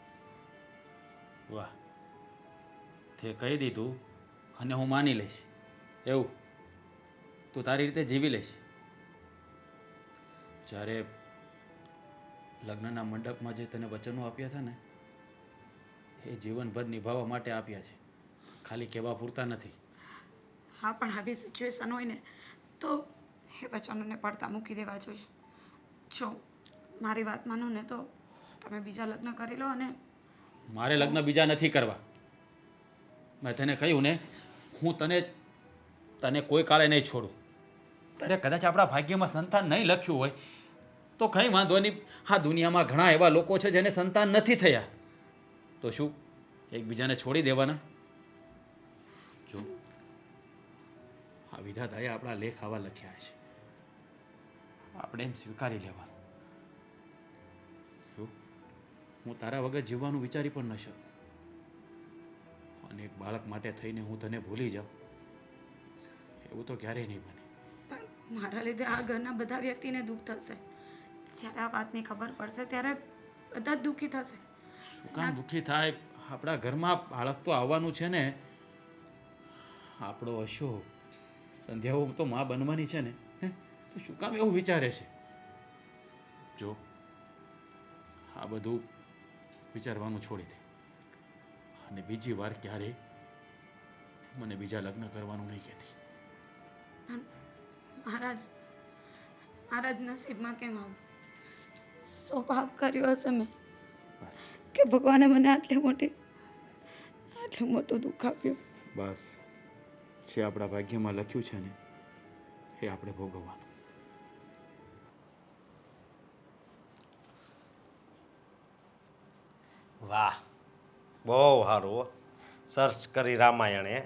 Speaker 5: વાહ, તે કહી દીધું અને હું માની લઈશ એવું? તું તારી રીતે જીવી લઈશ? જ્યારે લગ્નના મંડપમાં જે તને વચનો આપ્યા હતા ને, એ જીવનભર નિભાવવા માટે આપ્યા છે, ખાલી કહેવા પૂરતા નથી.
Speaker 4: હા, પણ આવી સિચ્યુએશન હોય ને તો એ વચનોને પડતા મૂકી દેવા જોઈએ. જો મારી વાત માનો ને તો તમે બીજા લગ્ન કરી લો. અને
Speaker 5: મારે લગ્ન બીજા નથી કરવા. મેં તને કહ્યું ને, હું તને કોઈ કાળે નહીં છોડું. અરે કદાચ આપણા ભાગ્યમાં સંતાન નહીં લખ્યું હોય તો કંઈ વાંધો નહીં. આ દુનિયામાં ઘણા એવા લોકો છે જેને સંતાન નથી થયા, તો શું એકબીજાને છોડી દેવાના? જો આ વિધાતાએ આપણા લેખ આવા લખ્યા છે, આપણે એમ સ્વીકારી લેવાનું. શું હું તારા વગર જીવવાનું વિચારી પણ ન શકું, અને એક બાળક માટે થઈને હું તને ભૂલી જાઉં એવું તો ક્યારેય નહીં બને.
Speaker 4: પણ મારા લીધે આ ઘરના બધા વ્યક્તિને દુઃખ થશે. જ્યારે આ વાતની ખબર પડશે ત્યારે બધા જ દુઃખી થશે.
Speaker 5: શું કામ દુઃખી થાય? આપણા ઘરમાં બાળક તો આવવાનું છે ને. આપણો અશોક, સંધ્યાઓ તો માં બનવાની છે ને, તો શું કામ એવું વિચારે છે? જો આ બધું વિચારવાનું છોડી દે, અને બીજી વાર ક્યારેય મને બીજા લગ્ન કરવાનું નહીં કહેતી.
Speaker 4: પણ મારા જ નસીબમાં કેમ આવું સ્વભાવ કર્યો હશે મેં
Speaker 5: બસ
Speaker 4: કે ભગવાને મને આટલું મોટું દુઃખ આપ્યું.
Speaker 5: બસ, જે આપણા ભાગ્યમાં લખ્યું છે ને એ આપણે ભોગવવાનું.
Speaker 3: વાહ, બહુ સારું. સર્ચ કરી રામાયણે.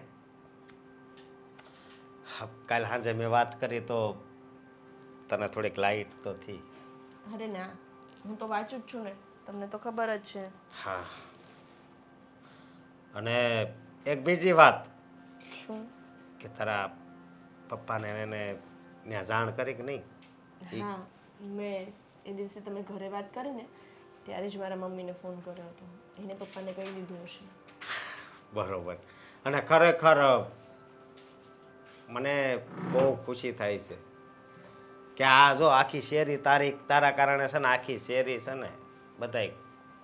Speaker 3: કાલ સાંજે મેં વાત કરી તો તને થોડીક લાઈટ તો થઈ.
Speaker 6: અરે ના, હું તો વાંચું જ છું ને, તમને તો ખબર જ છે.
Speaker 3: હા, અને એક બીજી વાત
Speaker 6: શું?
Speaker 3: કે તારા પપ્પાને એને ત્યાં જાણ કરી કે નહીં?
Speaker 6: હા, મેં એ દિવસે તમે ઘરે વાત કરી ને ત્યારે જ મારા મમ્મીને ફોન કર્યો હતો. એને પપ્પાને કહી દીધું હશે.
Speaker 3: બરોબર. અને ખરેખર મને બહુ ખુશી થાય છે કે આ જો આખી શેરી તારા કારણે છે ને, આખી શેરી છે ને બધાય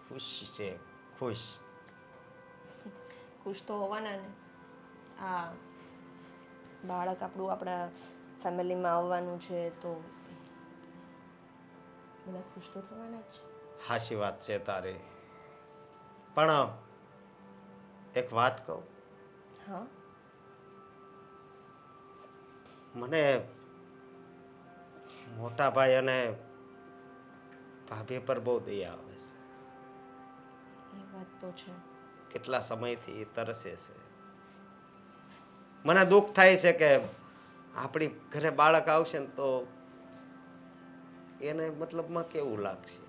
Speaker 3: ખુશ છે.
Speaker 6: ખુશ તો હોવાના ને. આ બાળક આપણા ફેમિલીમાં આવવાનું છે તો બધા ખુશ તો થવાના જ છે.
Speaker 3: હાચી વાત છે તારી. પણ એક વાત કહું,
Speaker 6: હા,
Speaker 3: મને મોટા ભાઈ અને ભાભી પર બહુ દયા આવે છે.
Speaker 6: એ વાત તો છે.
Speaker 3: કેટલા સમયથી એ તરસે છે. મને દુઃખ થાય છે કે આપણી ઘરે બાળક આવશે ને તો એને મતલબમાં કેવું લાગશે.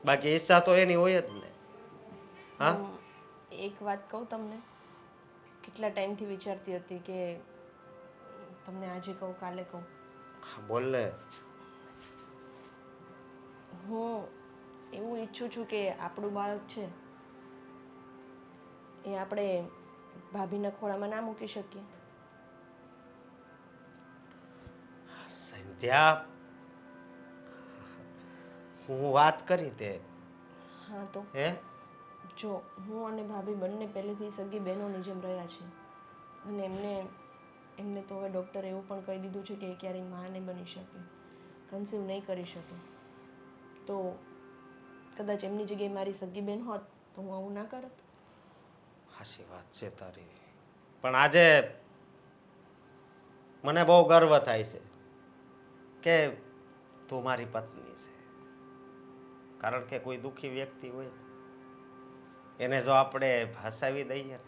Speaker 3: બાકી ઈચ્છા તો એની હોય જ ને. હા,
Speaker 6: હું એક વાત કહું તમને, કેટલા ટાઈમથી વિચારતી હતી કે તમને આજે કહું કાલે કહું.
Speaker 3: બોલ ને.
Speaker 6: હું એવું ઈચ્છું છું કે આપણું બાળક છે એ આપણે ભાભીના ખોળામાં ના મૂકી શકીએ.
Speaker 3: સંધ્યા, હું વાત કરી તે
Speaker 6: હા તો
Speaker 3: હે
Speaker 6: જો હું અને ભાભી બંને પહેલેથી સગી બહેનોની જેમ રહ્યા છીએ અને એમને તો હવે ડૉક્ટરે એવું પણ કહી દીધું છે કે એ ક્યારેય માં નહીં બની શકે, કન્સીવ નહીં કરી શકે. તો કદાચ એમની જગ્યાએ મારી સગી બહેન હોત તો હું આવું ના કરત.
Speaker 3: હાચી વાત છે તારી. પણ આજે મને બહુ ગર્વ થાય છે કે તું મારી પત્ની છે. કારણ કે કોઈ દુઃખી વ્યક્તિ હોય ને, એને જો આપણે હસાવી દઈએ ને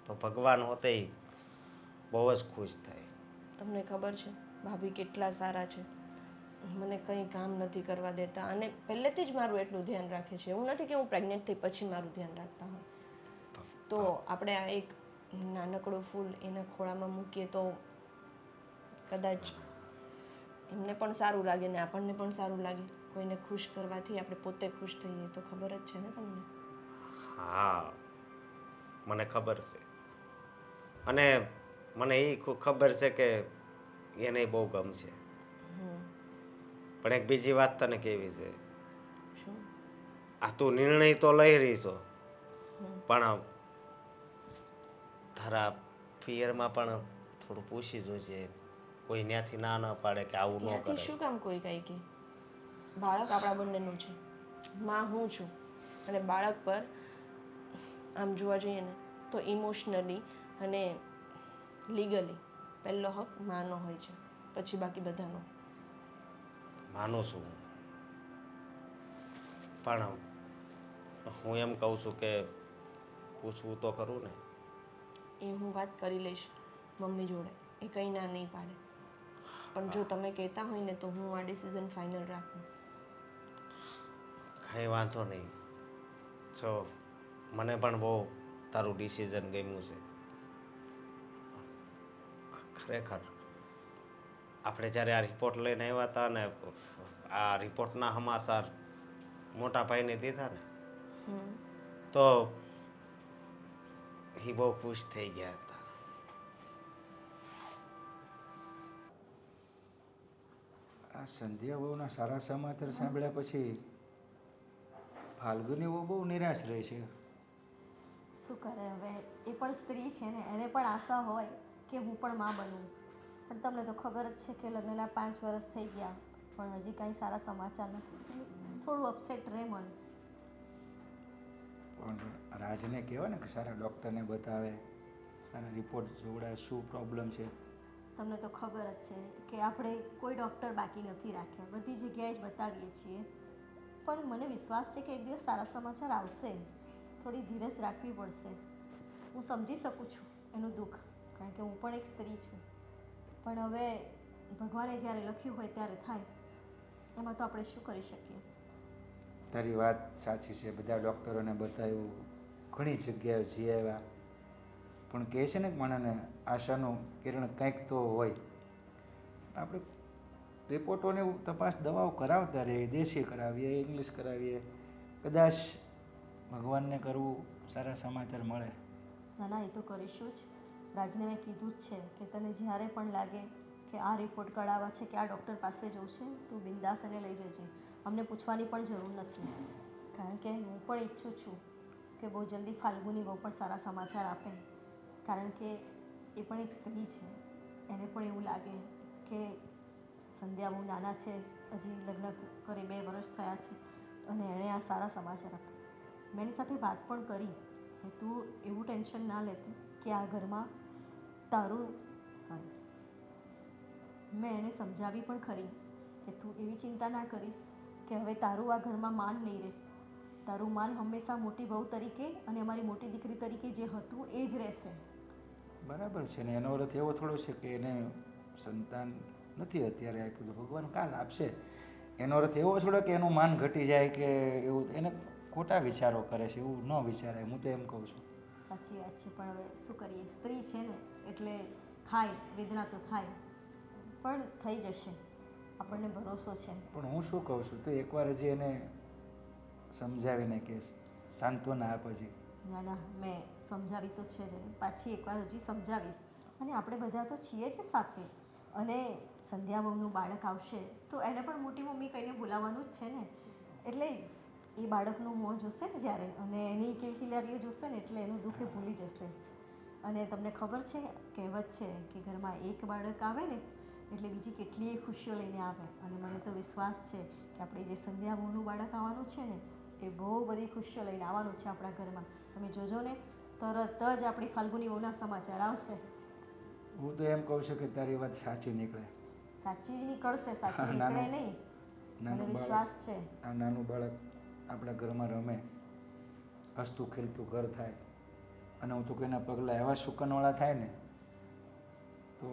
Speaker 3: તો ભગવાન હોતે બહુ જ ખુશ થાય.
Speaker 6: તમને ખબર છે ભાભી કેટલા સારા છે, મને કંઈ કામ નથી કરવા દેતા અને પહેલેથી જ મારું એટલું ધ્યાન રાખે છે. એવું નથી કે હું પ્રેગ્નેન્ટ થઈ પછી મારું ધ્યાન રાખતા હોય. તો આપણે આ એક નાનકડું ફૂલ એના ખોળામાં મૂકીએ તો કદાચ એમને પણ સારું લાગે ને આપણને પણ સારું લાગે. કોઈને ખુશ કરવાથી આપણે પોતે ખુશ થઈએ તો ખબર જ છે ને તમને.
Speaker 3: હા, મને ખબર છે. અને મને એ ખબર છે કે એને બહુ ગમશે. પણ એક બીજી વાત તને કેવી છે,
Speaker 6: શું?
Speaker 3: આ તું નિર્ણય તો લઈ રહી છો પણ તારા પિયરમાં પણ થોડું પૂછી જોજે, કોઈ ત્યાંથી ના ન પાડે કે આવું ન
Speaker 6: ત્યાંથી
Speaker 3: કરે.
Speaker 6: શું કામ કોઈ કહે કે બાળક આપણા બંનેનું છે, માં હું છું અને બાળક પર આમ જોવા જઈએ ને તો ઇમોશનલી અને લીગલી પહેલો હક માનો હોય છે, પછી બાકી બધાનો.
Speaker 3: માનું છું, પણ હું એમ કહું છું કે પૂછવું તો ખરું ને.
Speaker 6: એ હું વાત કરી લઈશ મમ્મી જોડે, એ કંઈ ના નહીં પાડે. પણ જો તમે કહેતા હોય ને તો હું આ ડિસિઝન ફાઇનલ રાખું.
Speaker 3: કાંઈ વાંધો નહીં. જો મને પણ બહુ તારું ડિસિઝન ગમ્યું છે. ખરેખર આપણે જ્યારે આ રિપોર્ટ લઈને આવ્યા હતા ને, આ રિપોર્ટના સમાચાર મોટા ભાઈને દીધા ને તો એ બહુ ખુશ થઈ ગયા હતા.
Speaker 2: આ સંધ્યા બહુના સારા સમાચાર સાંભળ્યા પછી ફાલ્ગુની બહુ નિરાશ રહી છે.
Speaker 1: શું કરે હવે, એ પણ સ્ત્રી છે ને, એને પણ આશા હોય કે હું પણ માં બનું. પણ તમને તો ખબર જ છે કે લગ્નના 5 વર્ષ થઈ ગયા પણ હજી કાંઈ સારા સમાચાર નથી. થોડું અપસેટ રહે મન.
Speaker 2: પણ રાજને કહેવાય ને કે સારા ડૉક્ટરને બતાવે, સારા રિપોર્ટ જોવડાવે, શું પ્રોબ્લેમ છે.
Speaker 1: તમને તો ખબર જ છે કે આપણે કોઈ ડૉક્ટર બાકી નથી રાખ્યા, બધી જગ્યાએ જ બતાવીએ છીએ. પણ મને વિશ્વાસ છે કે એક દિવસ સારા સમાચાર આવશે. થોડી ધીરજ રાખવી પડશે. હું સમજી શકું છું એનું દુઃખ, કારણ કે હું પણ એક સ્ત્રી છું. પણ હવે ભગવાને જ્યારે લખ્યું હોય ત્યારે થાય, એમાં તો આપણે શું કરી શકીએ.
Speaker 2: તારી વાત સાચી છે, બધા ડૉક્ટરોને બતાવ્યું, ઘણી જગ્યાએ જઈ આવ્યા, પણ કહે છે ને કે માણસને આશાનું કિરણ કંઈક તો હોય. આપણે રિપોર્ટોને એવું તપાસ દવાઓ કરાવતા રહીએ, દેશી કરાવીએ, ઇંગ્લિશ કરાવીએ, કદાચ ભગવાનને કરવું સારા સમાચાર મળે.
Speaker 1: ના ના, એ તો કરીશું જ. રાજને મેં કીધું જ છે કે તને જ્યારે પણ લાગે કે આ રિપોર્ટ કઢાવવા છે કે આ ડૉક્ટર પાસે જવું છે, તું બિંદાસ એને લઈ જજે. અમને પૂછવાની પણ જરૂર નથી, કારણ કે હું પણ ઈચ્છું છું કે બહુ જલ્દી ફાલ્ગુની બહુ પણ સારા સમાચાર આપે. કારણ કે એ પણ એક સ્ત્રી છે, એને પણ એવું લાગે કે સંધ્યા બહુ નાના છે, હજી લગ્ન કરી 2 વર્ષ થયા છે અને એણે આ સારા સમાચાર આપ્યા. મેં એની સાથે વાત પણ કરી કે તું એવું ટેન્શન ના લેતી કે આ ઘરમાં તારું સોરી. મેં એને સમજાવી પણ ખરી કે તું એવી ચિંતા ના કરીશ કે હવે તારું આ ઘરમાં માન નહીં રહે. તારું માન હંમેશા મોટી વહુ તરીકે અને અમારી મોટી દીકરી તરીકે જે હતું એ જ રહેશે.
Speaker 2: બરાબર છે ને, એનો અર્થ એવો થોડો છે કે એને સંતાન નથી અત્યારે આપ્યું તો ભગવાન કાલ આપશે. એનો અર્થ એવો થોડો કે એનું માન ઘટી જાય કે એવું. એને ખોટા વિચારો કરે છે, એવું ન વિચારાય. હું તો એમ કહું છું.
Speaker 1: સાચી વાત છે, પણ હવે શું કરીએ, સ્ત્રી છે ને એટલે થાય, વેદના તો થાય, પણ થઈ જશે, આપણને ભરોસો છે.
Speaker 2: પણ હું શું કહું છું, તો એકવાર હજી એને સમજાવીને કે સાંત્વના આપ હજી.
Speaker 1: ના ના, મેં સમજાવી તો છે જ ને, પાછી એકવાર હજી સમજાવીશ. અને આપણે બધા તો છીએ જ સાથે. અને સંધ્યા બહુનું બાળક આવશે તો એને પણ મોટી મમ્મી કહીને બોલાવવાનું જ છે ને. એટલે એ બાળકનું મોં જોશે ને જ્યારે, અને એની કિલકિલારીઓ જોશે ને એટલે એનું દુઃખ એ ભૂલી જશે. અને તમને ખબર છે, કહેવત છે કે ઘરમાં એક બાળક આવે ને એટલે બીજી કેટલીય ખુશીઓ લઈને આવે. અને મને તો વિશ્વાસ છે કે આપણે જે સંધ્યા બહુનું બાળક આવવાનું છે ને એ બહુ બધી ખુશીઓ લઈને આવવાનું છે આપણા ઘરમાં. તમે જોજો ને, તરત જ આપણી ફાલ્ગુની બહુના સમાચાર આવશે.
Speaker 2: હું તો એમ કહું છું કે તારી વાત સાચી નીકળે.
Speaker 1: સાચી જ નીકળશે, સાચી
Speaker 2: હા,
Speaker 1: નીકળે નહીં. મને
Speaker 2: નાનું
Speaker 1: વિશ્વાસ
Speaker 2: બાળક,
Speaker 1: છે.
Speaker 2: આ નાનું બાળક આપણા ઘરમાં રમે, હસતું ખેલતું ઘર થાય, અને હું તો કોઈના પગલાં એવા શુકનવાળા થાય ને તો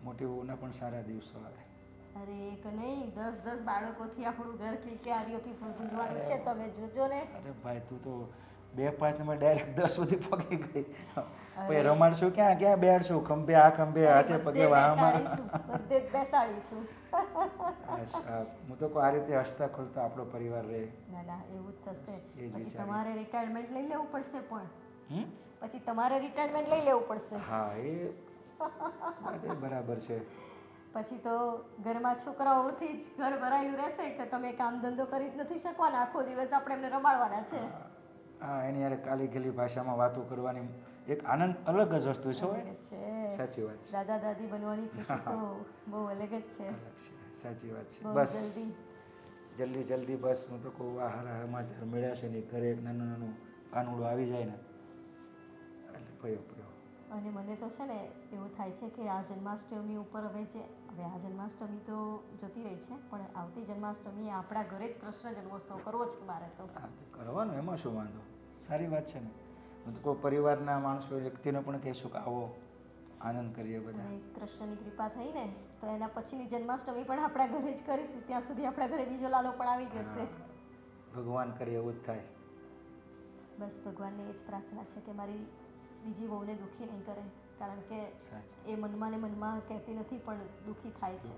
Speaker 2: મોટી વહુના પણ સારા દિવસો આવે.
Speaker 1: અરે એક નહીં, 10 બાળકોથી આપણું ઘર કિલકિલારીઓથી ભૂંજવાનું છે. તમે જોજો ને.
Speaker 2: અરે ભાઈ, તું તો 2-5 નંબર ડાયરેક્ટ 10 સુધી પગી ગઈ. પછી રમાડશું ક્યાં ક્યાં બેડશું? ખંભે આ ખંભે હાથે પગે આમાં.
Speaker 1: બધે જ બેસાડીશું.
Speaker 2: હું તો કહું આ રીતે હસતા ખોલતા આપણો પરિવાર રહે.
Speaker 1: ના ના, એવું જ થશે.
Speaker 2: એ જ
Speaker 1: પછી
Speaker 2: વિચાર.
Speaker 1: તમારે રિટાયરમેન્ટ લઈ લેવું પડશે. પણ
Speaker 2: હમ?
Speaker 1: પછી તમારે રિટાયરમેન્ટ લઈ લેવું પડશે.
Speaker 2: હા, એ વાત એ બરાબર છે.
Speaker 1: પછી તો ઘરમાં છોકરાઓથી જ ઘર ભરાયેલું રહેશે કે તમે કામ ધંધો કરી જ નથી શકવાના, આખો દિવસ આપણે એમને રમાડવાના છે.
Speaker 2: હા, એની યાર કાલી ગેલી ભાષામાં વાતો કરવાની એક આનંદ અલગ જ વસ્તુ છે. હોય
Speaker 1: છે.
Speaker 2: સાચી વાત છે.
Speaker 1: દાદા દાદી બનવાની ખુશી તો બહુ અલગ જ છે.
Speaker 2: અલગ છે, સાચી વાત છે.
Speaker 1: બહુ
Speaker 2: બસ
Speaker 1: જલ્દી
Speaker 2: જલ્દી બસ હું તો કહું આ હારા સમાચાર મળ્યા છે ને ઘરે એક નાનું નાનું કાનુડું આવી જાય ને એટલે ભયો ભયો.
Speaker 1: અને મને તો છે ને એવું થાય છે કે આ જન્માષ્ટમી ઉપર હવે આ જન્માષ્ટમી તો જતી રહી છે, પણ આવતી જન્માષ્ટમીએ આપણા ઘરે જ કૃષ્ણ જન્મોત્સવ કરવો છે મારે તો.
Speaker 2: હા, તો કરવાનું, એમાં શું વાંધો? સારી વાત છે ને. હું તો કોઈ પરિવારના માણસો વ્યક્તિને પણ કહીશું કે આવો આનંદ કરીએ બધા.
Speaker 1: અને કૃષ્ણની કૃપા થઈ ને તો એના પછીની જન્માષ્ટમી પણ આપણા ઘરે જ કરીશું. ત્યાં સુધી આપણા ઘરે બીજો લાલો પણ આવી જશે.
Speaker 2: ભગવાન કરે એવું જ થાય.
Speaker 1: બસ ભગવાનને એ જ પ્રાર્થના છે કે મારી બીજી વહુને દુઃખી નહીં કરે, કારણ કે
Speaker 2: સાચું.
Speaker 1: એ મનમાં ને મનમાં કહેતી નથી પણ દુઃખી થાય છે.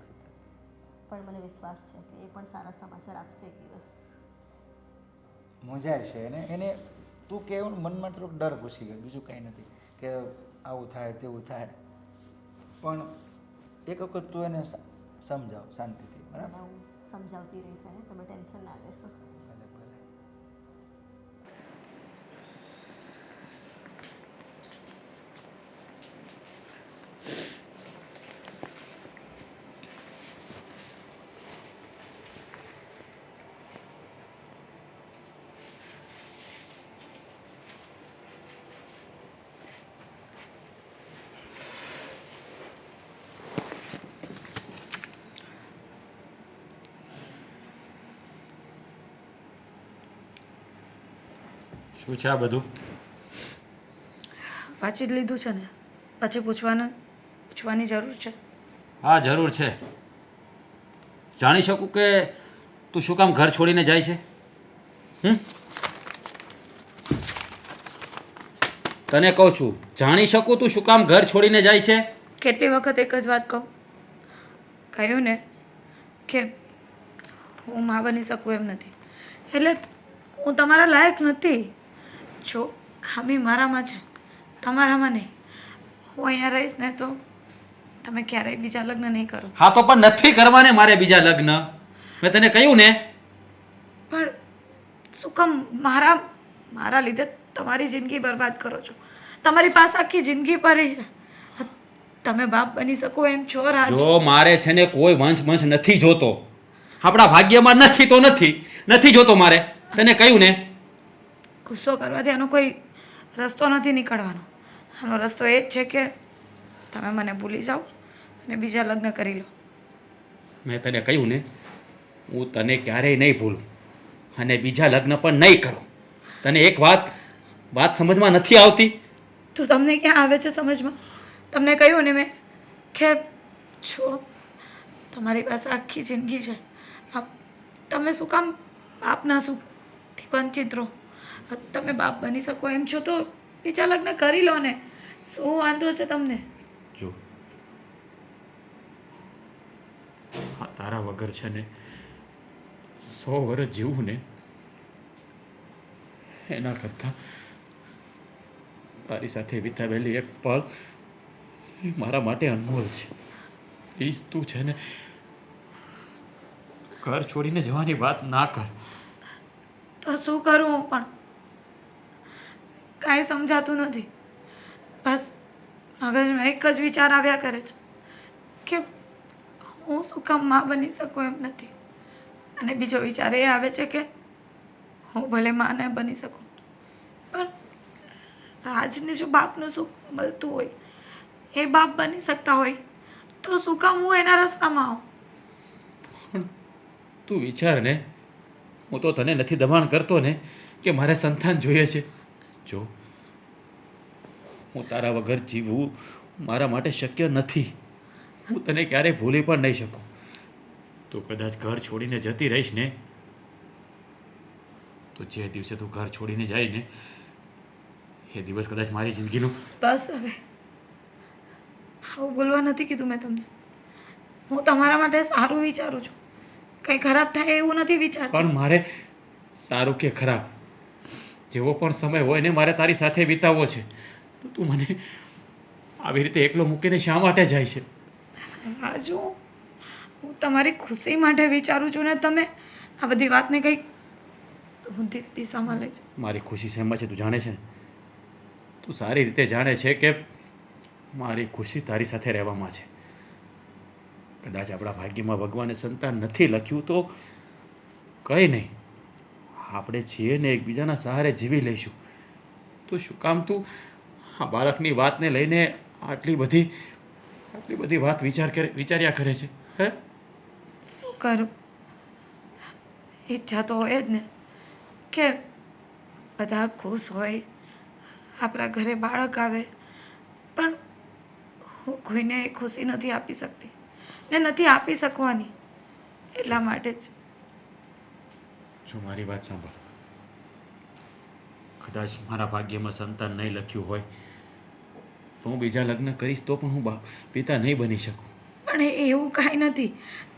Speaker 1: પણ મને વિશ્વાસ છે કે એ પણ સારા સમાચાર આપશે એક દિવસ.
Speaker 2: મૂંઝાય છે એને તું કે મનમાં થોડોક ડર ઘૂસી ગયો, બીજું કંઈ નથી કે આવું થાય તેવું થાય. પણ એક વખત તું એને સમજાવ શાંતિથી, બરાબર?
Speaker 1: હું સમજાવતી રહીશ ને, તમે ટેન્શન ના લેશો.
Speaker 2: ભલે ભલે.
Speaker 5: શું છે આ બધું?
Speaker 4: વાંચી જ લીધું છે ને, પછી પૂછવાની જરૂર છે?
Speaker 5: હા, જરૂર છે. જાણી શકું કે તું શું કામ ઘર છોડીને જાય છે? તને કહું છું, જાણી શકું તું શું કામ ઘર છોડીને જાય છે?
Speaker 4: કેટલી વખત એક જ વાત કહું? કહ્યું ને કે હું મા બની શકું એમ નથી, એટલે હું તમારા લાયક નથી. જો ખામી મારામાં છે, તમારામાં નહીં. હું અહીંયા રહીશ ને તો તમે ક્યારેય બીજા લગ્ન નહીં કરો.
Speaker 5: હા, તો પણ નથી કરવાને મારે બીજા લગ્ન. મેં તને કહ્યું ને.
Speaker 4: પણ શું કામ મારા લીધે તમારી જિંદગી બરબાદ કરો છો? તમારી પાસે આખી જિંદગી પડી છે. તમે બાપ બની શકો એમ છો રાજ.
Speaker 5: જો મારે છે ને કોઈ વંશ નથી જોતો. આપણા ભાગ્યમાં નથી તો નથી જોતો મારે. તને કહ્યું ને.
Speaker 4: ગુસ્સો કરવાથી આનો કોઈ રસ્તો નથી નીકળવાનો. આનો રસ્તો એ જ છે કે તમે મને ભૂલી જાઓ અને બીજા લગ્ન કરી લો.
Speaker 5: મેં તને કહ્યું ને, હું તને ક્યારેય નહીં ભૂલું અને બીજા લગ્ન પણ નહીં કરું. તને એક વાત સમજમાં નથી આવતી?
Speaker 4: તો તમને ક્યાં આવે છે સમજમાં? તમને કહ્યું ને મેં કે છો તમારી પાસે આખી જિંદગી છે. તમે શું કામ બાપના સુખથી વંચિત રહો? તમે બાપ બની શકો એમ છો તો બીજા લગ્ન કરી લો ને. શું વાંધો છે તમને?
Speaker 5: જો આ તારા વગર છે ને 100 વર્ષ જીવવું ને એના કરતાં તારી સાથે વિતાવેલી એક પળ એ મારા માટે અનમોલ છે. પ્લીઝ તું છે ને ઘર છોડીને જવાની વાત ના કર.
Speaker 4: તો શું કરું હું પણ? કાંઈ સમજાતું નથી. બસ મગજમાં એક જ વિચાર આવ્યા કરે છે કે હું શું કામ માં બની શકું એમ નથી. અને બીજો વિચાર એ આવે છે કે હું ભલે માં ન બની શકું પણ રાજને જો બાપનું સુખ મળતું હોય, એ બાપ બની શકતા હોય તો શું કામ હું એના રસ્તામાં આવું?
Speaker 5: પણ તું વિચાર ને, હું તો તને નથી દબાણ કરતો ને કે મારે સંતાન જોઈએ છે. જો હું તારા વગર જીવવું મારા માટે શક્ય નથી. હું તને ક્યારેય ભૂલી પણ નહીં શકું. તો કદાચ ઘર છોડીને જતી રહીશ ને, તો જે દિવસે તું ઘર છોડીને જાય ને એ દિવસ કદાચ મારી જિંદગીનું...
Speaker 4: બસ હવે આવું બોલવા નથી કીધું મેં તમને. હું તમારા માટે સારું વિચારું છું, કંઈ ખરાબ થાય એવું નથી વિચારતી.
Speaker 5: પણ મારે સારું કે ખરાબ જેવો પણ સમય હોય ને મારે તારી સાથે વિતાવવો છે. તો તું મને આવી રીતે એકલો મૂકીને શા માટે જાય છે?
Speaker 4: રાજુ, હું તમારી ખુશી માટે વિચારું છું ને તમે આ બધી વાતને કંઈક ઊંધી દિશામાં લઈ જાઓ.
Speaker 5: મારી ખુશી શેમાં છે તું જાણે છે ને? તું સારી રીતે જાણે છે કે મારી ખુશી તારી સાથે રહેવામાં છે. કદાચ આપણા ભાગ્યમાં ભગવાને સંતાન નથી લખ્યું તો કંઈ નહીં, આપણે છીએ ને એકબીજાના સહારે જીવી લઈશું. તો શું કામ તું આ બાળકની વાતને લઈને આટલી બધી વાત વિચાર્યા કરે છે? હે,
Speaker 4: શું કરું? ઈચ્છા તો હોય જ ને કે બધા ખુશ હોય, આપણા ઘરે બાળક આવે, પણ હું કોઈને એ ખુશી નથી આપી શકતી ને નથી આપી શકવાની. એટલા માટે જ.
Speaker 5: જો મારી વાત સાંભળ, કદાચ મારા ભાગ્યમાં સંતાન નહીં લખ્યું હોય તો હું બીજા લગ્ન કરીશ તો પણ હું પિતા નહીં બની શકું.
Speaker 4: પણ એવું કાંઈ નથી,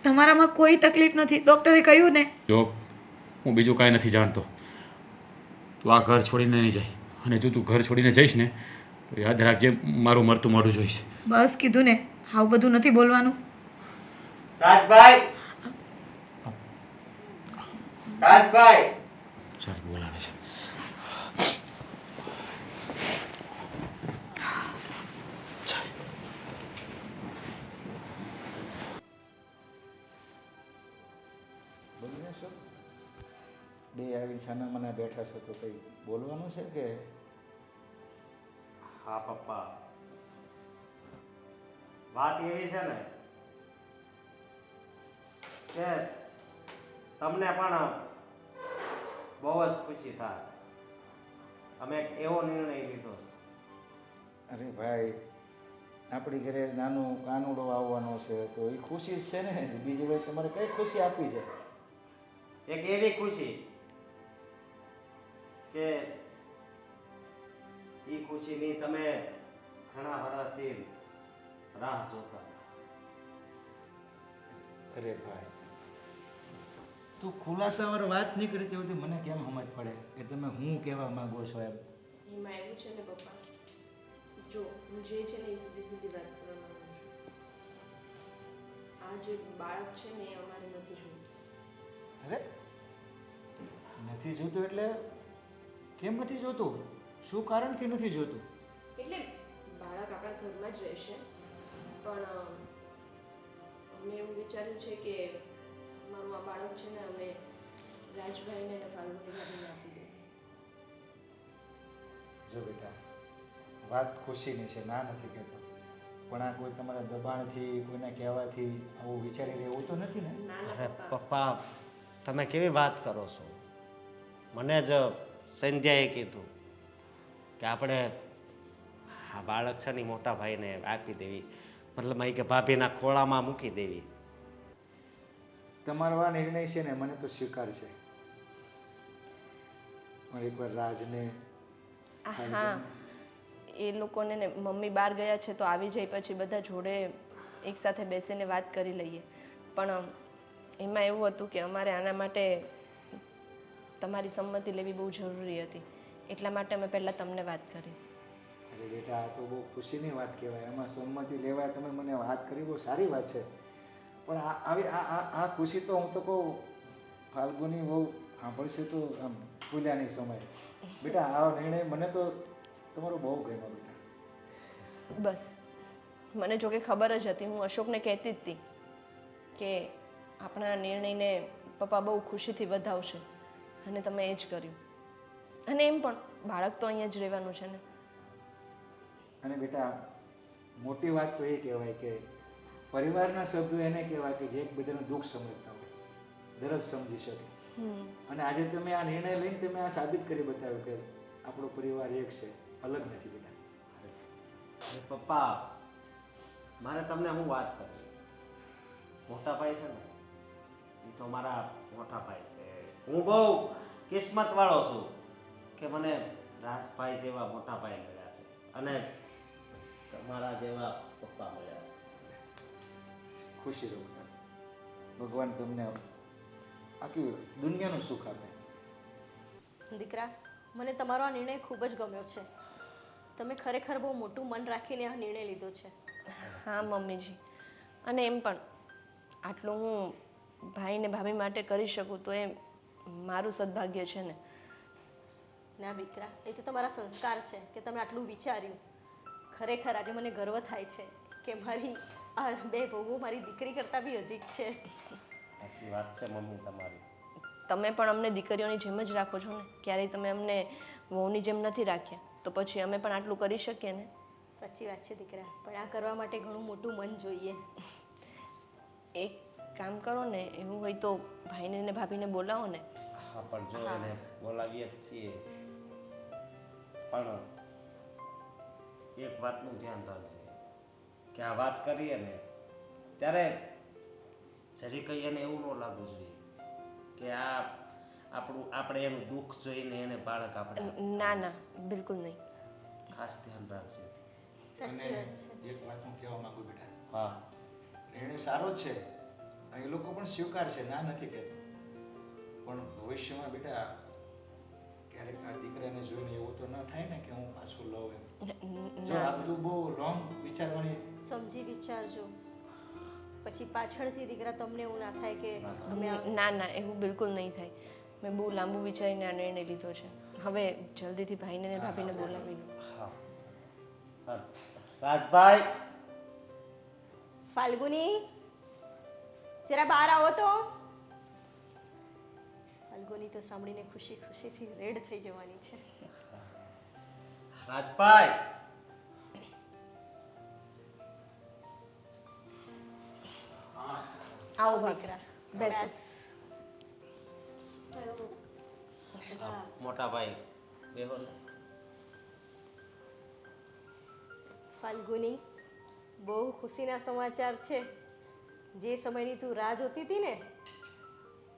Speaker 4: તમારામાં કોઈ તકલીફ નથી. ડૉક્ટરે કહ્યું ને.
Speaker 5: જો હું બીજું કાંઈ નથી જાણતો, તું આ ઘર છોડીને નહીં જાય. અને જો તું ઘર છોડીને જઈશ ને તો યાદ રાખજે મારું મરતું મોઢું જોઈશ.
Speaker 4: બસ કીધું ને, આવું બધું નથી બોલવાનું.
Speaker 3: રાજભાઈ, રાજભાઈ,
Speaker 5: ચાલ બોલાવે છે.
Speaker 2: બોલીને શું બે આવી છાના મને બેઠા છો તો કંઈ બોલવાનું છે કે?
Speaker 3: હા પપ્પા, વાત એવી છે ને કે તમને પણ બહુ જ ખુશી થાય. અમે એક એવો નિર્ણય લીધો છે.
Speaker 2: અરે ભાઈ, આપણી ઘરે નાનું કાનુડો આવવાનો છે તો એ ખુશી જ છે ને. બીજી ભાઈ તમારે કઈ ખુશી આપવી છે?
Speaker 3: એક એવી ખુશી કે એ ખુશીની તમે ઘણા વર્ષથી રાહ જોતા.
Speaker 2: અરે ભાઈ, તું ખુલાસાવાર વાત નહીં કરી તેવી મને કેમ સમજ પડે કે તમે હું કહેવા માંગો છો એમ?
Speaker 6: એમાં એવું છે ને પપ્પા, જો હું જે છે ને એ સીધી સીધી વાત કરવા માંગુ છું. આ જે બાળક છે ને એ અમારે નથી જોઈતું.
Speaker 2: અરે નથી જોતું એટલે કેમ નથી જોતું? શું કારણથી નથી જોતું?
Speaker 6: એટલે બાળક આપણા ઘરમાં જ રહેશે, પણ અમે એવું વિચાર્યું છે કે મારું આ બાળક છે ને અમે રાજભાઈને અને ફાલ્ગુની ભાભીને આપી દઈએ.
Speaker 2: જો બેટા, વાત ખુશીની છે, ના નથી કહેતો, પણ આ કોઈ તમારા દબાણથી કોઈના કહેવાથી આવું વિચારી રહેવું તો નથી ને?
Speaker 3: અરે પપ્પા તમે કેવી વાત કરો છો? મને જ સંધ્યાએ કીધું કે આપણે આ બાળક છે ને ઈ મોટા ભાઈને આપી દેવી, મતલબ અહીં કે ભાભીના ખોળામાં મૂકી દેવી.
Speaker 2: તમારો આ નિર્ણય છે ને મને તો સ્વીકાર છે, પણ એકવાર રાજને
Speaker 6: હા એ લોકોને ને મમ્મી બહાર ગયા છે તો આવી જાય પછી બધા જોડે એકસાથે બેસીને વાત કરી લઈએ. પણ એમાં એવું હતું કે અમારે આના માટે તમારી સંમતિ લેવી બહુ જરૂરી હતી, એટલા માટે અમે પહેલાં તમને વાત કરી.
Speaker 2: અરે બેટા, આ તો બહુ ખુશીની વાત કહેવાય. એમાં સંમતિ લેવાય, તમે મને વાત કરી, બહુ સારી વાત છે. પણ આ ખુશી તો હું તો કહું ફાલ્ગુની બહુ સાંભળશે તો આમ ભૂલ્યા નહીં સમય. બેટા આ નિર્ણય મને તો તમારો બહુ ગમ્યો બેટા.
Speaker 6: બસ મને જોકે ખબર જ હતી, હું અશોકને કહેતી જ હતી કે આપણા નિર્ણયને પપ્પા બહુ ખુશીથી વધાવશે અને તમે એ જ કર્યું. અને એમ પણ બાળક તો અહીંયા જ રહેવાનું છે ને.
Speaker 2: અને બેટા મોટી વાત તો એ કહેવાય કે પરિવારના સભ્યો એને કહેવાય કે જે એકબીજાનું દુઃખ સમજતા હોય, દરદ સમજી શકે. અને આજે તમે આ નિર્ણય લઈને તમે આ સાબિત કરી બતાવ્યું કે આપણો પરિવાર એક છે, અલગ નથી બેટા.
Speaker 3: અરે પપ્પા મારે તમને હું વાત કરવી, મોટા ભાઈ છે ને એ તો મારા મોટા ભાઈ છે. હું બહુ કિસ્મત વાળો છું કે મને રાજભાઈ જેવા મોટા ભાઈ મળ્યા છે અને તમારા જેવા પપ્પા મળ્યા છે.
Speaker 2: ખુશી રહો બેટા. ભગવાન તમને આખી દુનિયાનું સુખ આપે.
Speaker 1: દીકરા, મને તમારો આ નિર્ણય ખૂબ જ ગમ્યો છે. તમે ખરેખર બહુ મોટું મન રાખીને આ નિર્ણય લીધો છે.
Speaker 6: હા મમ્મીજી, અને એમ પણ આટલું હું ભાઈ ને ભાભી માટે કરી શકું તો એ મારું સદભાગ્ય છે ને.
Speaker 1: ના દીકરા, એ તો તમારા સંસ્કાર છે કે તમે આટલું વિચાર્યું. ખરેખર આજે મને ગર્વ થાય છે કે મારી આ બે બહુઓ મારી દીકરી કરતાં બી અધિક છે.
Speaker 3: સાચી વાત છે મમ્મી તમારી.
Speaker 6: તમે પણ અમને દીકરીઓની જેમ જ રાખો છો ને, ક્યારેય તમે અમને વહુની જેમ નથી રાખ્યા, તો પછી અમે પણ આટલું કરી શકીએ ને.
Speaker 1: સાચી વાત છે દીકરા, પણ આ કરવા માટે ઘણું મોટું મન જોઈએ.
Speaker 6: એક કામ કરો ને, એવું હોય તો ભાઈને ને ભાભીને બોલાવો ને.
Speaker 3: હા પણ જો એને બોલાવીએ જ છીએ, પણ એક વાતનું ધ્યાન રાખજો કે આ વાત કરીએ ને ત્યારે જરી કંઈ એને એવું ન લાગવું જોઈએ કે આપણે એનું દુઃખ જોઈને એને બાળક આપણે
Speaker 6: ના ના, બિલકુલ નહીં.
Speaker 3: ખાસ ધ્યાન રાખજો.
Speaker 1: સાચી વાત છે.
Speaker 2: એક વાત હું કહેવા માંગુ બેટા,
Speaker 3: હા
Speaker 2: નિર્ણય સારો જ છે અને એ લોકો પણ સ્વીકાર છે, ના નથી કહેતો. પણ ભવિષ્યમાં બેટા ક્યારેક આ દીકરાને જોઈને એવું તો ન થાય ને કે હું પાછું લઉં એમ. જો આ બધું બહુ લોંગ વિચારવાની.
Speaker 1: સમજી વિચારજો, પછી પાછળથી દીકરા તમને એવું ના થાય કે તમે
Speaker 6: ના ના, એવું બિલકુલ નહીં થાય. મેં બહુ લાંબુ વિચારીને આ નિર્ણય લીધો છે. હવે જલ્દીથી ભાઈને ને ભાભીને બોલાવી લો.
Speaker 3: હા હા રાજભાઈ
Speaker 1: ફાલ્ગુની, જરા બહાર આવો તો. ફાલ્ગુની તો સાંભળીને ખુશી ખુશીથી રેડ થઈ જવાની છે.
Speaker 3: રાજભાઈ
Speaker 6: આવો દીકરા, બેસો.
Speaker 3: મોટા ભાઈ બેહો ને.
Speaker 1: ફાલ્ગુની, બહુ ખુશીના સમાચાર છે. જે સમયની તું રાહ જોતી હતી ને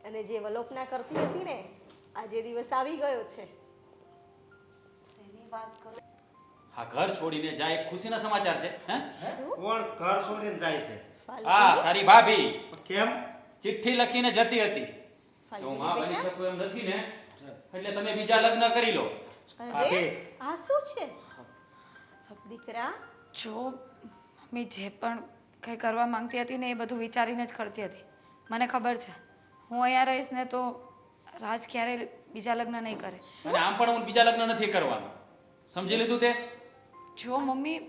Speaker 1: અને જે વલોપના કરતી હતી ને, આજે દિવસ આવી ગયો છે.
Speaker 5: હા, ઘર છોડીને જાય એક ખુશીના સમાચાર છે. હે
Speaker 3: કોણ ઘર છોડીને જાય છે?
Speaker 5: હા, તારી ભાભી
Speaker 3: કેમ?
Speaker 5: ચિઠ્ઠી લખીને જતી હતી તો
Speaker 1: ફાલ્ગુની
Speaker 5: માં બની
Speaker 1: બેટા.
Speaker 5: શકું એમ નથી ને, એટલે તમે બીજા લગ્ન કરી લો.
Speaker 1: અરે,
Speaker 3: ભાભી.
Speaker 1: આ શું છે દીકરા?
Speaker 4: જો મમ્મી જે પણ કંઈ કરવા માંગતી હતી ને એ બધું વિચારીને જ કરતી હતી. મને ખબર છે હું અહીંયા રહીશ ને તો રાજ ક્યારેય બીજા લગ્ન નહીં કરે.
Speaker 5: અને આમ પણ હું બીજા લગ્ન નથી કરવાનું. સમજી લીધું તે?
Speaker 4: જો મમ્મી,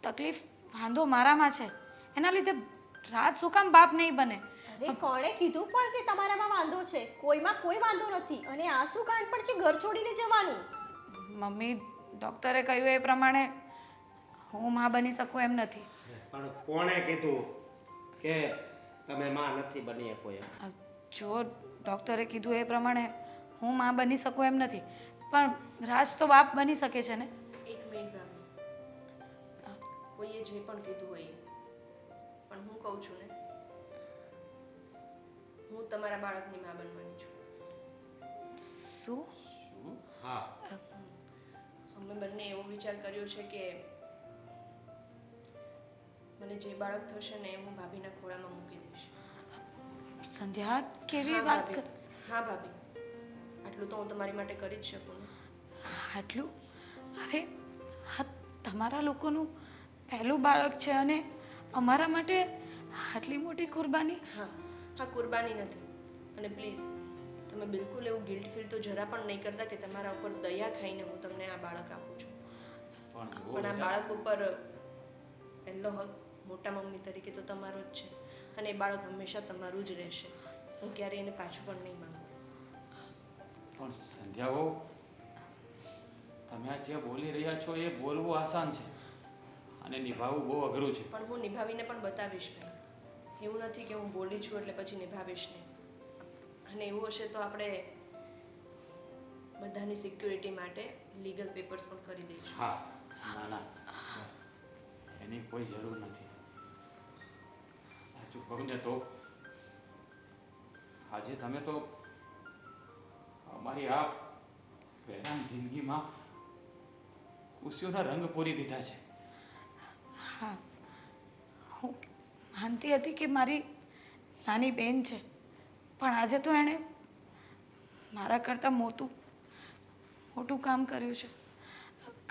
Speaker 4: તકલીફ વાંધો મારામાં છે, એના લીધે રાજ શું કામ બાપ નહીં બને?
Speaker 1: અરે, કોણે કીધું પણ કે તમારામાં વાંધો છે? કોઈમાં કોઈ વાંધો નથી. અને આ શું કારણ પણ છે ઘર છોડીને જવાનું?
Speaker 4: મમ્મી, ડૉક્ટરે કહ્યું એ પ્રમાણે હું માં બની શકું એમ નથી.
Speaker 3: પણ કોણે કીધું કે તમે માં નથી બની શકો એમ?
Speaker 4: જો ડૉક્ટરે કીધું એ પ્રમાણે હું માં બની શકું એમ નથી, પણ રાજ તો બાપ બની શકે છે ને.
Speaker 6: એક મિનિટ ભાભી, કોઈએ જે પણ કીધું હોય એ. પણ હું કહું છું ને, હું તમારા બાળકની માં બનવાની છું.
Speaker 4: શું?
Speaker 3: હા.
Speaker 6: અમે બંને એવો વિચાર કર્યો છે કે મને જે બાળક થશે ને એ હું ભાભીના ખોળામાં મૂકી દઈશ.
Speaker 4: સંધ્યા કેવી
Speaker 6: હા
Speaker 4: વાત
Speaker 6: ભાભી,
Speaker 4: કર?
Speaker 6: હા ભાભી, આટલું તો હું તમારી માટે કરી જ શકું ને.
Speaker 4: આટલું? અરે હા, તમારા લોકોનું પહેલું બાળક છે અને અમારા માટે આટલી મોટી કુરબાની.
Speaker 6: હા હા, કુરબાની નથી. અને પ્લીઝ તમે બિલકુલ એવું ગિલ્ટ ફીલ તો જરા પણ નહીં કરતા કે તમારા ઉપર દયા ખાઈને હું તમને આ બાળક આપું છું. પણ આ બાળક ઉપર પહેલો હક મોટા મમ્મી તરીકે તો તમારો જ છે, અને એ બાળક હંમેશા તમારું જ રહેશે. હું ક્યારેય એને પાછું પણ નહીં માંગુ.
Speaker 5: પણ સંધ્યા બહુ, તમે આ જે બોલી રહ્યા છો એ બોલવું આસાન છે અને નિભાવવું બહુ અઘરું છે.
Speaker 6: પણ હું નિભાવીને પણ બતાવીશ ભાઈ. એવું નથી કે હું બોલી છું એટલે પછી નિભાવીશ નહીં. અને એવું હશે તો આપણે બધાની સિક્યુરિટી માટે લીગલ પેપર્સ પણ કરી દઈશું.
Speaker 5: હા, ના ના, એની કોઈ જરૂર નથી. સાચું કહું ને તો આજે તમે તો અમારી આ પહેલાની જિંદગીમાં ખુશીઓના રંગ પૂરી દીધા છે.
Speaker 4: હા, હું માનતી હતી કે મારી નાની બેન છે, પણ આજે તો એણે મારા કરતાં મોટું કામ કર્યું છે.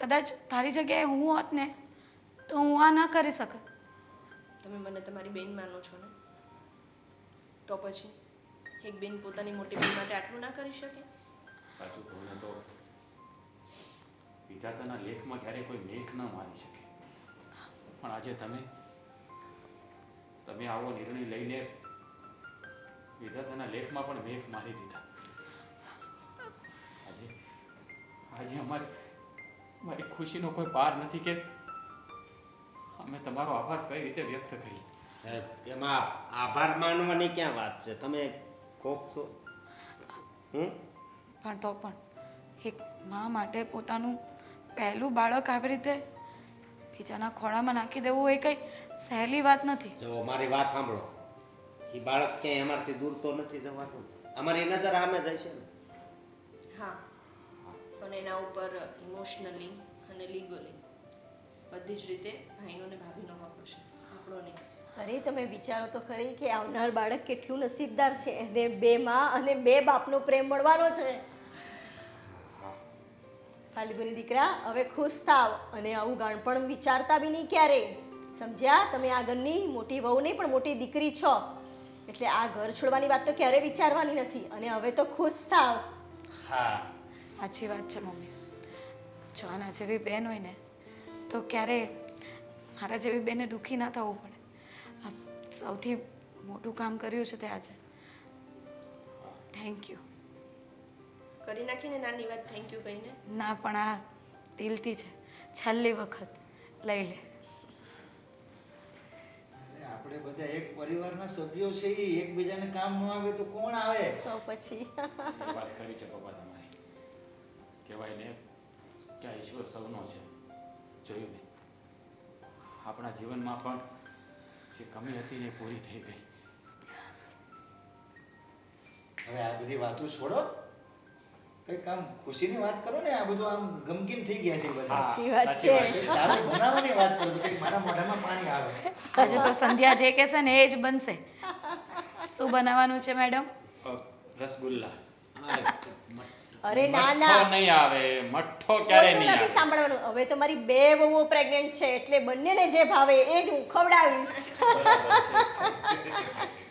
Speaker 4: કદાચ તારી જગ્યાએ હું હોત ને તો હું આ ના કરી શકત.
Speaker 6: તમે મને તમારી બેન માનો છો ને, તો પછી એક બેન પોતાની મોટી બેન માટે આટલું ના કરી શકે?
Speaker 5: સાચું કહું ને તો વિધાતાના લેખમાં ક્યારેય કોઈ મેઘ ન મારી શકે, પણ આજે તમે આવો નિર્ણય લઈને વિધાતાના લેખમાં પણ મેઘ મારી દીધા. આજે મારી ખુશીનો કોઈ પાર નથી કે અમે તમારો આભાર કઈ રીતે વ્યક્ત કરીએ.
Speaker 3: એમાં આભાર માનવાની ક્યાં વાત છે? તમે કોક છો.
Speaker 4: પણ તો પણ એક મા માટે પોતાનું પહેલું બાળક આવી રીતે બીજાના ખોળામાં નાખી દેવું એ કંઈ સહેલી વાત નથી.
Speaker 3: જો મારી વાત સાંભળો, એ બાળક ક્યાંય અમારથી દૂર તો નથી જવાનું. અમારી નજર સામે જ રહેશે ને.
Speaker 6: હા, પણ એના ઉપર ઇમોશનલી અને લીગલી બધી જ રીતે ભાઈનો ને ભાભીનો હક હશે, આપણો નહીં.
Speaker 1: અરે તમે વિચારો તો ખરી કે આવનાર બાળક કેટલું નસીબદાર છે, એને બે માં અને બે બાપનો પ્રેમ મળવાનો છે. ફાલ્ગુની દીકરા, હવે ખુશ થાવ અને આવું ગાણપણ વિચારતા બી નહીં ક્યારેય. સમજ્યા? તમે આ ઘરની મોટી વહુ નહીં પણ મોટી દીકરી છો, એટલે આ ઘર છોડવાની વાત તો ક્યારેય વિચારવાની નથી. અને હવે તો ખુશ થાવ.
Speaker 3: હા,
Speaker 4: સાચી વાત છે મમ્મી. જો આના જેવી બેન હોય ને તો ક્યારે મારા જેવી બેને દુઃખી ના થવું પડે. આ સૌથી મોટું કામ કર્યું છે તે આજે. Thank you.
Speaker 6: કરી નાખીને નાની વાત થેન્ક યુ કહીને.
Speaker 4: ના, પણ આ દિલથી છે. છેલ્લી વખત લઈ લે.
Speaker 2: આપણે બધા એક પરિવારના સભ્યો છે, એ એકબીજાને કામ ન આવે તો કોણ આવે?
Speaker 1: તો પછી
Speaker 5: એ વાત કરી છે પપ્પા તમારી. કહેવાય ને કે આ ઈશ્વર સૌનો છે. જોયું ને, આપણા જીવનમાં પણ જે કમી હતી ને એ પૂરી થઈ ગઈ.
Speaker 2: હવે આ બધી વાતો છોડો, કઈ કામ ખુશીની વાત કરો ને. આ બધું આમ ગમગીન થઈ ગયા છે બધા.
Speaker 1: સાચી વાત
Speaker 5: સાચી વાત
Speaker 1: છે.
Speaker 5: છે.
Speaker 2: સારું બનાવવાની વાત કરો તો કંઈક મારા મોઢામાં પાણી આવે.
Speaker 4: આજે તો સંધ્યા જે કહેશે ને એ જ બનશે. શું બનાવવાનું છે મેડમ?
Speaker 5: રસગુલ્લા.
Speaker 1: અરે ના ના,
Speaker 5: મઠ્ઠો નહીં આવે, મઠ્ઠો ક્યારે
Speaker 1: કોઈનું
Speaker 5: નહીં
Speaker 1: નથી
Speaker 5: આવે.
Speaker 1: સાંભળવાનું. હવે તો મારી બે વહુઓ પ્રેગ્નન્ટ છે, એટલે બંનેને જે ભાવે એ જ હું ખવડાવીશ.
Speaker 5: બરાબર છે.